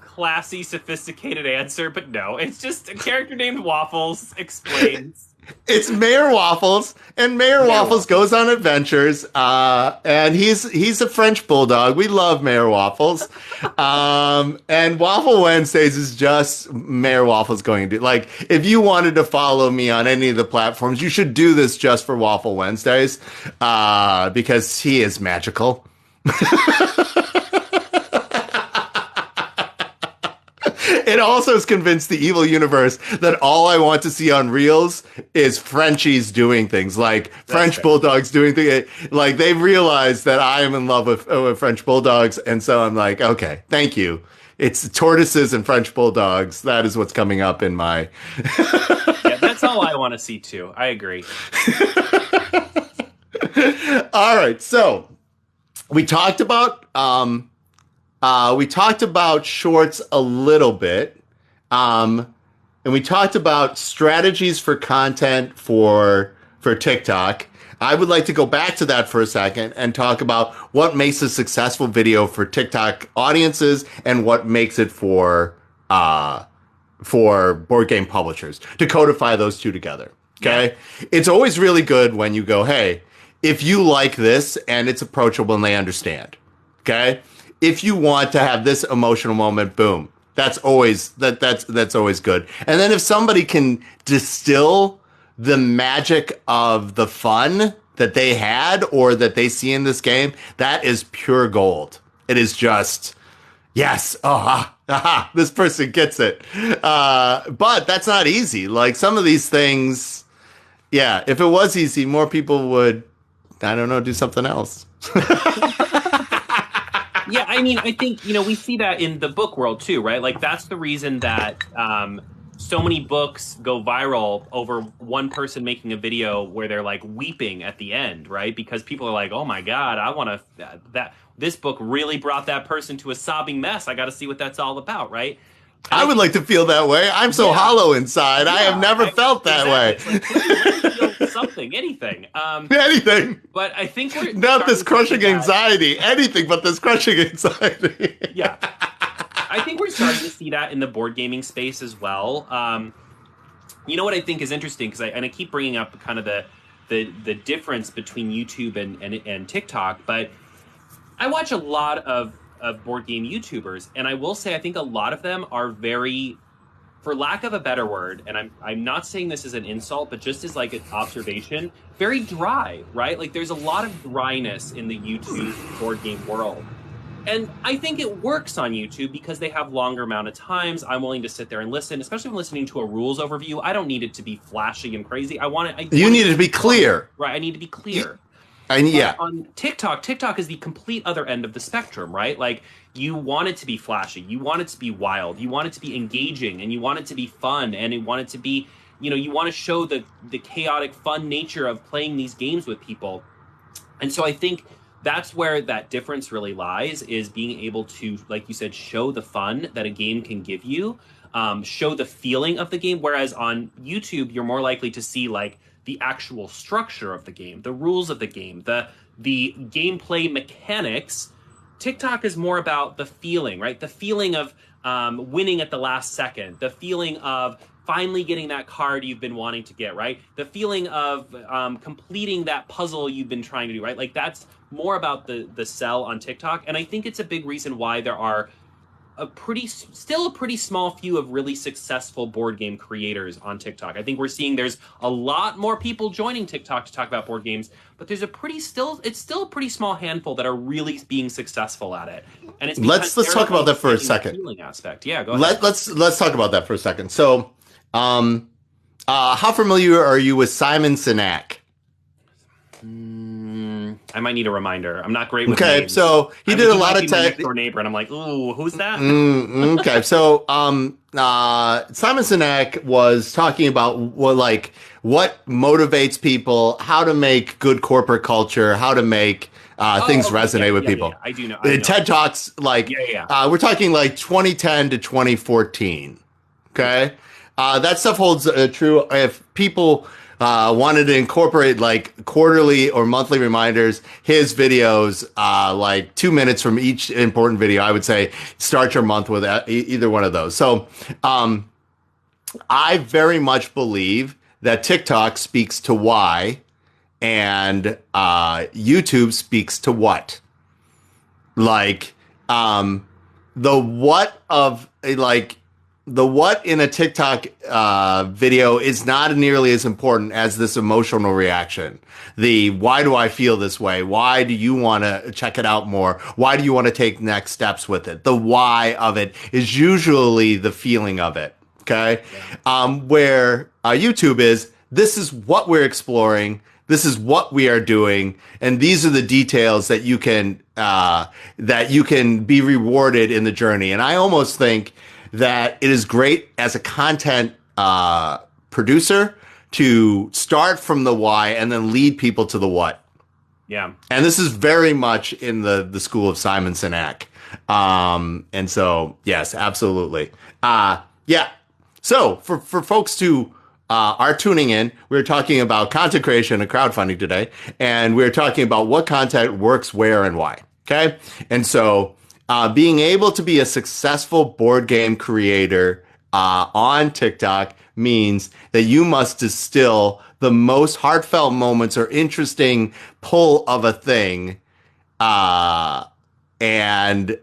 classy, sophisticated answer, but no, it's just a character named Waffles explains. It's Mayor Waffles, and Mayor Waffles goes on adventures, and he's a French bulldog. We love Mayor Waffles, and Waffle Wednesdays is just Mayor Waffles going to, like, if you wanted to follow me on any of the platforms, you should do this just for Waffle Wednesdays, because he is magical. It also has convinced the evil universe that all I want to see on Reels is Frenchies doing things, like French bulldogs doing things. Like, they've realized that I am in love with French bulldogs, and so I'm like, okay, thank you. It's tortoises and French bulldogs. That is what's coming up in my... Yeah, that's all I want to see too. I agree. All right, so we talked about... we talked about shorts a little bit, and we talked about strategies for content for TikTok. I would like to go back to that for a second and talk about what makes a successful video for TikTok audiences and what makes it for board game publishers, to codify those two together. Okay, yeah. It's always really good when you go, hey, if you like this and it's approachable and they understand. Okay. If you want to have this emotional moment, boom, that's always always good. And then if somebody can distill the magic of the fun that they had or that they see in this game, that is pure gold. It is just, yes, this person gets it. But that's not easy. Like, some of these things, yeah, if it was easy, more people would, I don't know, do something else. Yeah, I mean, I think, we see that in the book world too, right? Like, that's the reason that so many books go viral over one person making a video where they're like weeping at the end, right? Because people are like, oh my God, I want to, this book really brought that person to a sobbing mess. I got to see what that's all about, right? And I would like to feel that way. I'm so hollow inside. Yeah, I have never felt that way. It's like, really feel something, anything. Anything. But I think we're... Not this crushing anxiety. Anything but this crushing anxiety. Yeah. I think we're starting to see that in the board gaming space as well. You know what I think is interesting? Because I keep bringing up kind of the difference between YouTube and TikTok, but I watch a lot of board game YouTubers, and I will say I think a lot of them are very, for lack of a better word, and I'm not saying this as an insult, but just as like an observation, very dry, right? Like, there's a lot of dryness in the YouTube board game world. And I think it works on YouTube because they have longer amount of times. I'm willing to sit there and listen, especially when listening to a rules overview. I don't need it to be flashy and crazy. You need it to be clear. Right, I need to be clear. And yeah, on TikTok is the complete other end of the spectrum, right? Like, you want it to be flashy, you want it to be wild, you want it to be engaging, and you want it to be fun, and you want it to be, you want to show the chaotic fun nature of playing these games with people. And so I think that's where that difference really lies, is being able to, like you said, show the fun that a game can give you, show the feeling of the game. Whereas on YouTube, you're more likely to see like the actual structure of the game, the rules of the game, the gameplay mechanics. TikTok is more about the feeling, right? The feeling of winning at the last second, the feeling of finally getting that card you've been wanting to get, right? The feeling of completing that puzzle you've been trying to do, right? Like, that's more about the sell on TikTok. And I think it's a big reason why there are still a pretty small few of really successful board game creators on TikTok. I think we're seeing there's a lot more people joining TikTok to talk about board games, but there's it's still a pretty small handful that are really being successful at it. And it's let's talk about that for a second. Feeling aspect. Yeah, go ahead. Let's talk about that for a second. So, how familiar are you with Simon Sinek? I might need a reminder. I'm not great with Okay, names. so he did a lot of my next door neighbor, and I'm like, ooh, who's that? Okay, so Simon Sinek was talking about what motivates people, how to make good corporate culture, how to make things resonate with people. Yeah. I do know. TED Talks, we're talking like 2010 to 2014. Okay, that stuff holds true if people wanted to incorporate like quarterly or monthly reminders. His videos, like 2 minutes from each important video, I would say start your month with either one of those. So I very much believe that TikTok speaks to why and YouTube speaks to what. Like the what of like the what in a TikTok video is not nearly as important as this emotional reaction. The why do I feel this way? Why do you want to check it out more? Why do you want to take next steps with it? The why of it is usually the feeling of it. Okay. Yeah. Where YouTube is, this is what we're exploring. This is what we are doing. And these are the details that you can be rewarded in the journey. And I almost think that it is great as a content producer to start from the why and then lead people to the what. Yeah. And this is very much in the school of Simon Sinek. And so, yes, absolutely. Yeah. So for folks who are tuning in, we're talking about content creation and crowdfunding today. And we're talking about what content works where and why. Okay. And so being able to be a successful board game creator on TikTok means that you must distill the most heartfelt moments or interesting pull of a thing and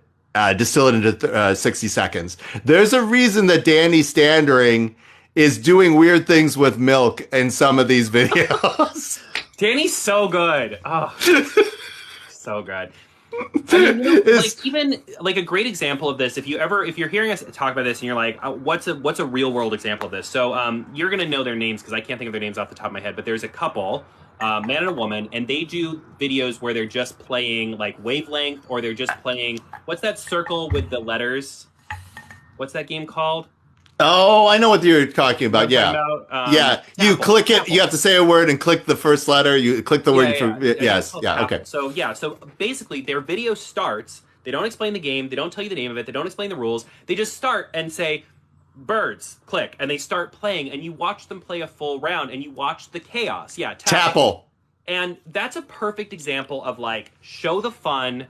distill it into 60 seconds. There's a reason that Danny Standering is doing weird things with milk in some of these videos. Danny's so good. Oh, so good. I mean, even like a great example of this, if you're hearing us talk about this and you're like, what's a real world example of this? So you're gonna know their names because I can't think of their names off the top of my head, but there's a couple, man and a woman, and they do videos where they're just playing like Wavelength, or they're just playing, what's that circle with the letters? What's that game called? Oh, I know what you're talking about. Yeah. You click it. Apple. You have to say a word and click the first letter. You click the word. Yes. Yeah. Okay. So basically their video starts. They don't explain the game. They don't tell you the name of it. They don't explain the rules. They just start and say, birds, click. And they start playing, and you watch them play a full round, and you watch the chaos. Yeah. Tapple. And that's a perfect example of like, show the fun,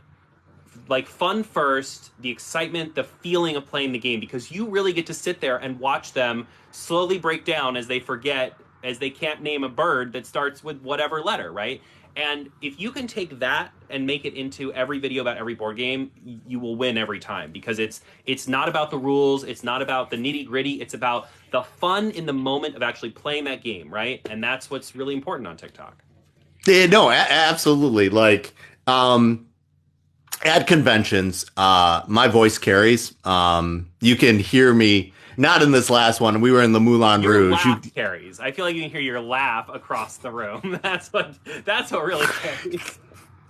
like fun first, the excitement, the feeling of playing the game, because you really get to sit there and watch them slowly break down as they forget, as they can't name a bird that starts with whatever letter, right? And if you can take that and make it into every video about every board game, you will win every time, because it's not about the rules, it's not about the nitty gritty, it's about the fun in the moment of actually playing that game, right? And that's what's really important on TikTok. Yeah, no, absolutely. Like, at conventions, my voice carries. You can hear me, not in this last one. We were in the Moulin Rouge. Your laugh carries. I feel like you can hear your laugh across the room. That's what really carries.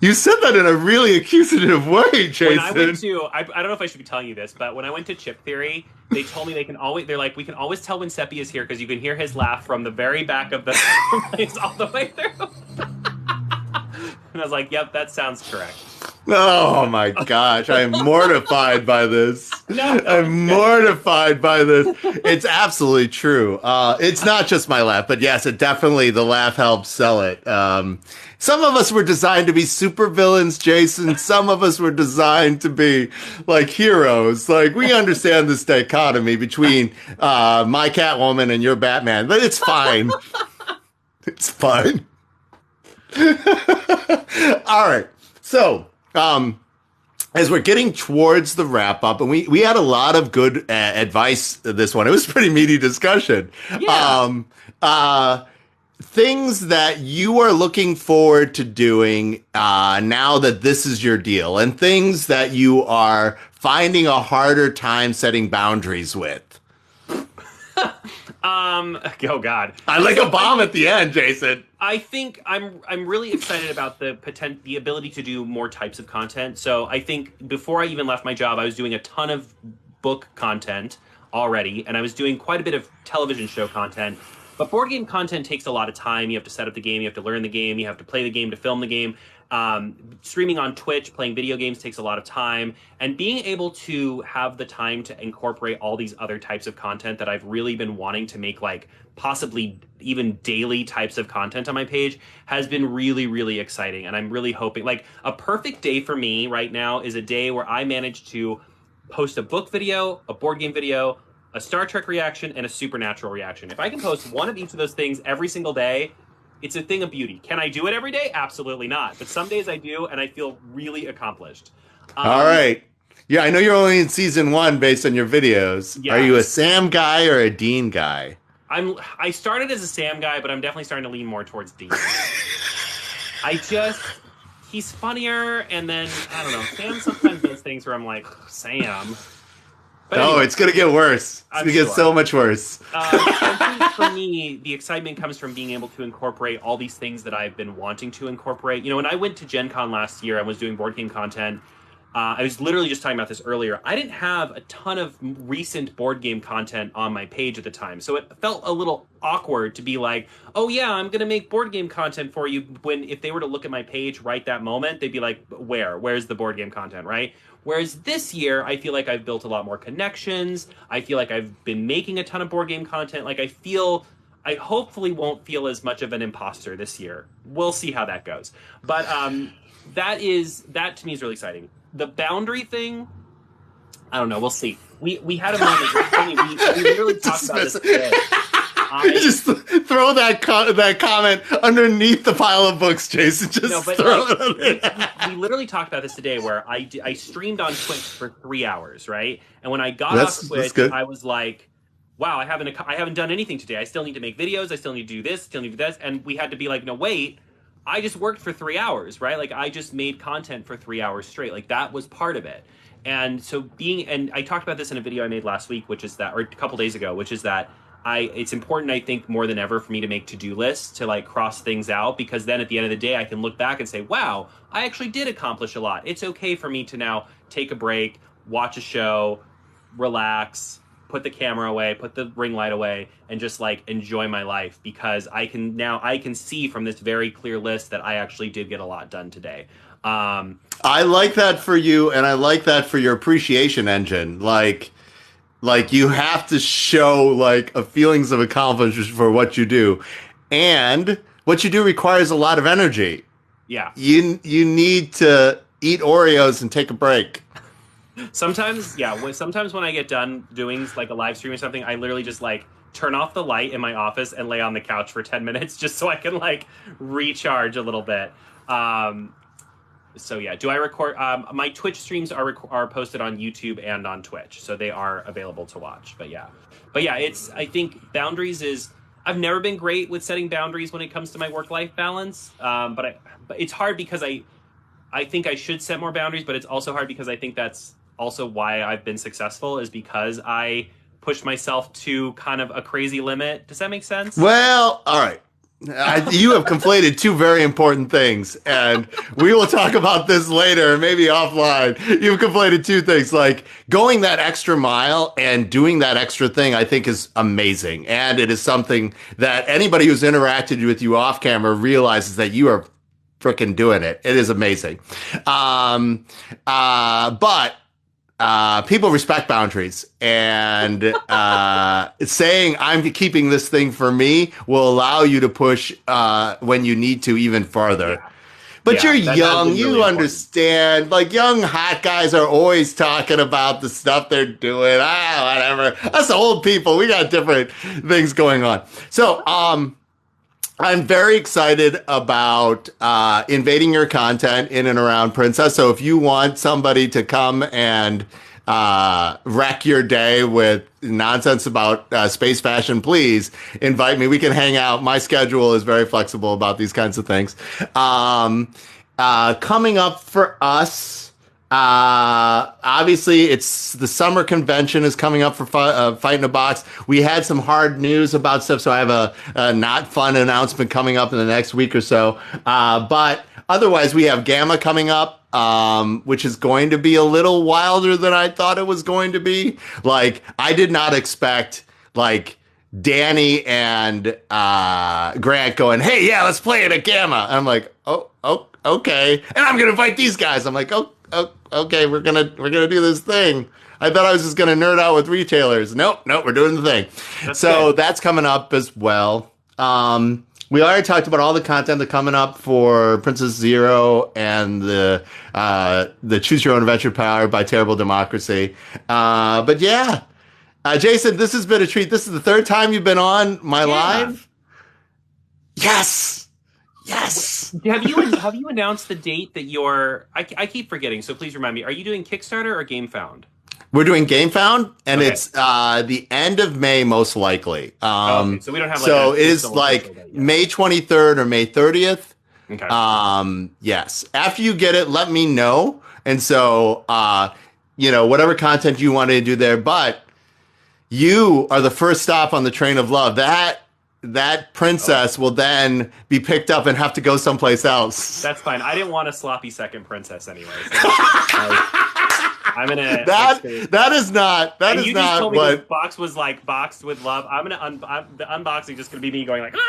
You said that in a really accusative way, Jason. When I went to, I don't know if I should be telling you this, but when I went to Chip Theory, they told me we can always tell when Seppy is here because you can hear his laugh from the very back of the place all the way through. And I was like, yep, that sounds correct. Oh my gosh, I am mortified by this. I'm mortified by this. It's absolutely true. It's not just my laugh, but yes, the laugh helps sell it. Some of us were designed to be supervillains, Jason. Some of us were designed to be like heroes. Like, we understand this dichotomy between my Catwoman and your Batman, but it's fine. It's fine. All right. So, as we're getting towards the wrap up, and we had a lot of good advice this one. It was a pretty meaty discussion. Yeah. Things that you are looking forward to doing now that this is your deal, and things that you are finding a harder time setting boundaries with. Oh God. I like a bomb at the end, Jason. I think I'm really excited about the ability to do more types of content. So I think before I even left my job, I was doing a ton of book content already, and I was doing quite a bit of television show content. But board game content takes a lot of time. You have to set up the game, you have to learn the game, you have to play the game to film the game. Streaming on Twitch, playing video games takes a lot of time, and being able to have the time to incorporate all these other types of content that I've really been wanting to make, like possibly even daily types of content on my page, has been really, really exciting. And I'm really hoping, like, a perfect day for me right now is a day where I manage to post a book video, a board game video, a Star Trek reaction, and a Supernatural reaction. If I can post one of each of those things every single day, it's a thing of beauty. Can I do it every day? Absolutely not. But some days I do, and I feel really accomplished. All right. Yeah, I know you're only in season 1 based on your videos. Yeah. Are you a Sam guy or a Dean guy? I started as a Sam guy, but I'm definitely starting to lean more towards Dean. He's funnier, and then, I don't know, Sam sometimes does things where I'm like, Sam. But anyway, it's going to get worse. It's going to get so much worse. I think for me, the excitement comes from being able to incorporate all these things that I've been wanting to incorporate. You know, when I went to Gen Con last year, I was doing board game content. I was literally just talking about this earlier. I didn't have a ton of recent board game content on my page at the time. So it felt a little awkward to be like, oh yeah, I'm going to make board game content for you. When if they were to look at my page right that moment, they'd be like, where's the board game content, right? Whereas this year, I feel like I've built a lot more connections. I feel like I've been making a ton of board game content. Like I hopefully won't feel as much of an imposter this year. We'll see how that goes. But that to me is really exciting. The boundary thing, I don't know. We'll see. We had a moment. We literally talked about this today. Just throw that comment underneath the pile of books, Jason. Throw it. We literally talked about this today, where I streamed on Twitch for 3 hours, right? And when I got off Twitch, I was like, wow, I haven't done anything today. I still need to make videos. I still need to do this. Still need to do this. And we had to be like, no, wait. I just worked for 3 hours, right? Like I just made content for 3 hours straight. Like that was part of it. And so and I talked about this in a video I made last week, or a couple days ago, which is that it's important, I think, more than ever for me to make to-do lists to like cross things out, because then at the end of the day, I can look back and say, wow, I actually did accomplish a lot. It's okay for me to now take a break, watch a show, relax, put the camera away, put the ring light away, and just like enjoy my life, because I can see from this very clear list that I actually did get a lot done today. I like that for you, and I like that for your appreciation engine. Like you have to show like a feelings of accomplishment for what you do, and what you do requires a lot of energy. Yeah, you need to eat Oreos and take a break. Sometimes, yeah. Sometimes when I get done doing like a live stream or something, I literally just like turn off the light in my office and lay on the couch for 10 minutes just so I can like recharge a little bit. So yeah, do I record? My Twitch streams are posted on YouTube and on Twitch, so they are available to watch. But yeah, I think boundaries is. I've never been great with setting boundaries when it comes to my work-life balance. But it's hard because I think I should set more boundaries, but it's also hard because I think that's also why I've been successful, is because I pushed myself to kind of a crazy limit. Does that make sense? Well, all right. You have conflated two very important things, and we will talk about this later, maybe offline. You've conflated two things, like going that extra mile and doing that extra thing, I think is amazing. And it is something that anybody who's interacted with you off camera realizes that you are freaking doing it. It is amazing. But people respect boundaries, and saying I'm keeping this thing for me will allow you to push when you need to even farther. Yeah. But you're young, really you understand. Like young hot guys are always talking about the stuff they're doing. Whatever. Us old people, we got different things going on. So, I'm very excited about invading your content in and around Princess. So if you want somebody to come and wreck your day with nonsense about space fashion, please invite me. We can hang out. My schedule is very flexible about these kinds of things. Coming up for us, Obviously, it's the summer convention is coming up for Fight in a Box. We had some hard news about stuff, so I have a not fun announcement coming up in the next week or so. But otherwise, we have Gamma coming up, which is going to be a little wilder than I thought it was going to be. Like, I did not expect, like, Danny and Grant going, hey, yeah, let's play it at Gamma. I'm like, oh, okay. And I'm going to invite these guys. I'm like, okay, we're gonna do this thing. I thought I was just gonna nerd out with retailers. Nope, we're doing the thing. That's coming up as well. We already talked about all the content that's coming up for Princess Zero and the Choose Your Own Adventure powered by Terrible Democracy. But yeah, Jason, this has been a treat. This is the third time you've been on my live. Yes. Have you announced the date that you're? I keep forgetting, so please remind me. Are you doing Kickstarter or Gamefound? We're doing Gamefound, and it's the end of May, most likely. Okay, so we don't have. So it is like May 23rd or May 30th. Okay. Yes. After you get it, let me know, and so whatever content you want to do there. But you are the first stop on the train of love. That princess will then be picked up and have to go someplace else. That's fine. I didn't want a sloppy second princess anyway. So I'm gonna. That is not what. This box was like boxed with love. I'm gonna the unboxing just gonna be me going like the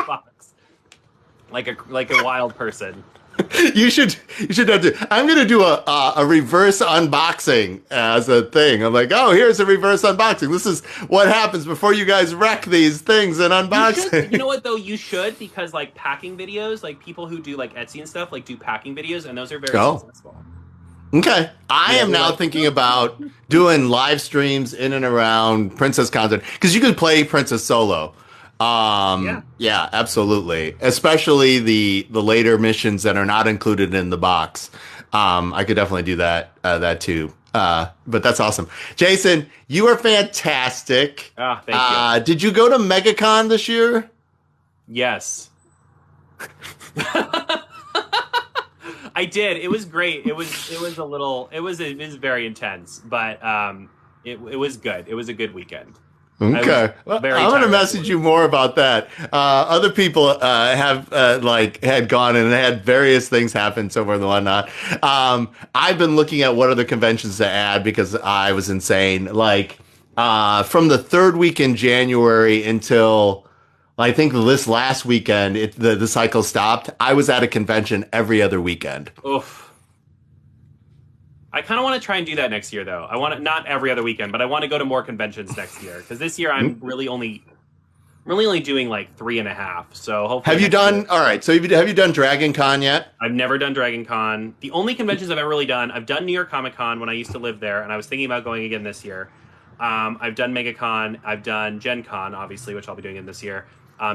box, like a wild person. You should have to. I'm going to do a reverse unboxing as a thing. I'm like, oh, here's a reverse unboxing. This is what happens before you guys wreck these things in unboxing. You know what though? You should, because like packing videos, like people who do like Etsy and stuff, like do packing videos, and those are very successful. Okay, I am now thinking about doing live streams in and around Princess content because you could play Princess solo. Yeah, absolutely. Especially the later missions that are not included in the box. I could definitely do that too. But that's awesome. Jason, you are fantastic. Thank you. Did you go to MegaCon this year? Yes. I did. It was great. It was very intense, but it was good. It was a good weekend. Okay, I'm going to message you more about that. Other people have had gone and had various things happen, so forth and whatnot. I've been looking at what other conventions to add because I was insane. Like from the third week in January until I think this last weekend, the cycle stopped. I was at a convention every other weekend. Oof. I kind of want to try and do that next year, though. I want to, not every other weekend, but I want to go to more conventions next year because this year I'm really only doing like 3.5. So hopefully. Have you done all right? So have you done Dragon Con yet? I've never done Dragon Con. The only conventions I've ever really done, I've done New York Comic Con when I used to live there, and I was thinking about going again this year. I've done MegaCon. I've done Gen Con, obviously, which I'll be doing in this year.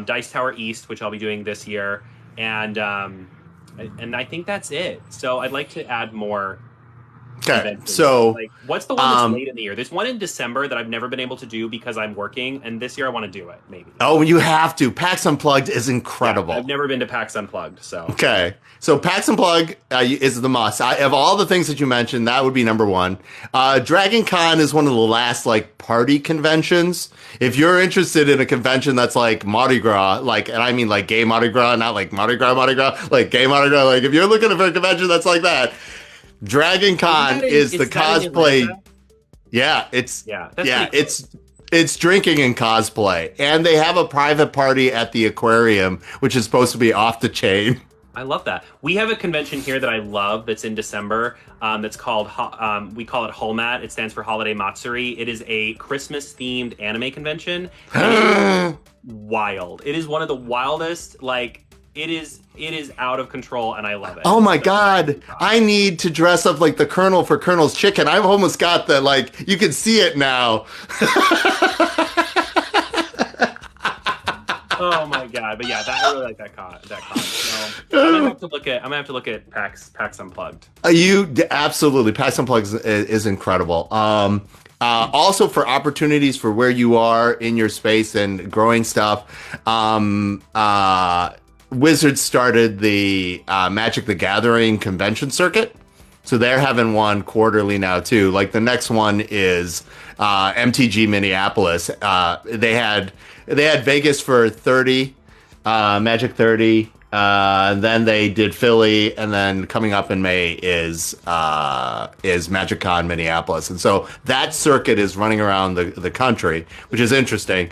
Dice Tower East, which I'll be doing this year, and I think that's it. So I'd like to add more. Okay, so like, what's the one that's late in the year? There's one in December that I've never been able to do because I'm working, and this year I want to do it. Maybe. Oh, you have to. PAX Unplugged is incredible. Yeah, I've never been to PAX Unplugged, so okay. So PAX Unplugged is the must. Of all the things that you mentioned, that would be number one. Dragon Con is one of the last like party conventions. If you're interested in a convention that's like Mardi Gras, and I mean like gay Mardi Gras, not like Mardi Gras, like gay Mardi Gras. Like if you're looking for a convention that's like that. Dragon Con is the cosplay. It's drinking and cosplay, and they have a private party at the aquarium, which is supposed to be off the chain. I love that. We have a convention here that I love that's in December. That's called we call it Holmat. It stands for Holiday Matsuri. It is a Christmas themed anime convention. It is wild. It is one of the wildest. Like it is out of control, and I love it. Oh my God. I need to dress up like the Colonel for Colonel's Chicken. I've almost got the, like, you can see it now. Oh my God. But yeah, I really like that con. So, I'm gonna have to look at PAX Unplugged. Absolutely. PAX Unplugged is incredible. Also for opportunities for where you are in your space and growing stuff. Wizards started the Magic the Gathering convention circuit. So they're having one quarterly now too. Like the next one is MTG Minneapolis. They had Vegas for 30, Magic 30. Then they did Philly, and then coming up in May is MagicCon Minneapolis, and so that circuit is running around the country, which is interesting.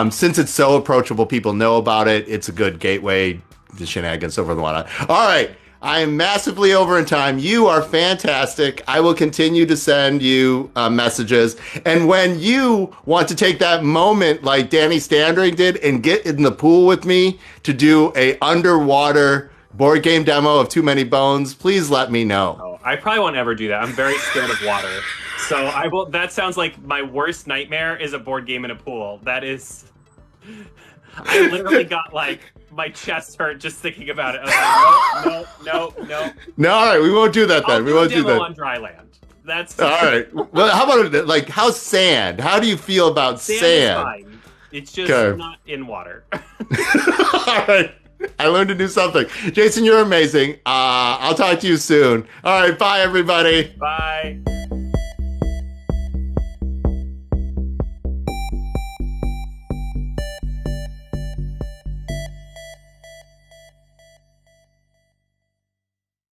Since it's so approachable, people know about it. It's a good gateway to shenanigans over the one. All right. I am massively over in time. You are fantastic. I will continue to send you messages. And when you want to take that moment like Danny Standring did and get in the pool with me to do a underwater board game demo of Too Many Bones, please let me know. Oh, I probably won't ever do that. I'm very scared of water. So I will. That sounds like my worst nightmare is a board game in a pool. That is... I literally got like... my chest hurt just thinking about it. I was like, no. No, all right, we won't do that then. We won't do that. On dry land. That's all right. Well, how about like how's sand? How do you feel about sand? Is fine. It's just not in water. All right. I learned to do something. Jason, you're amazing. I'll talk to you soon. All right, bye everybody. Bye.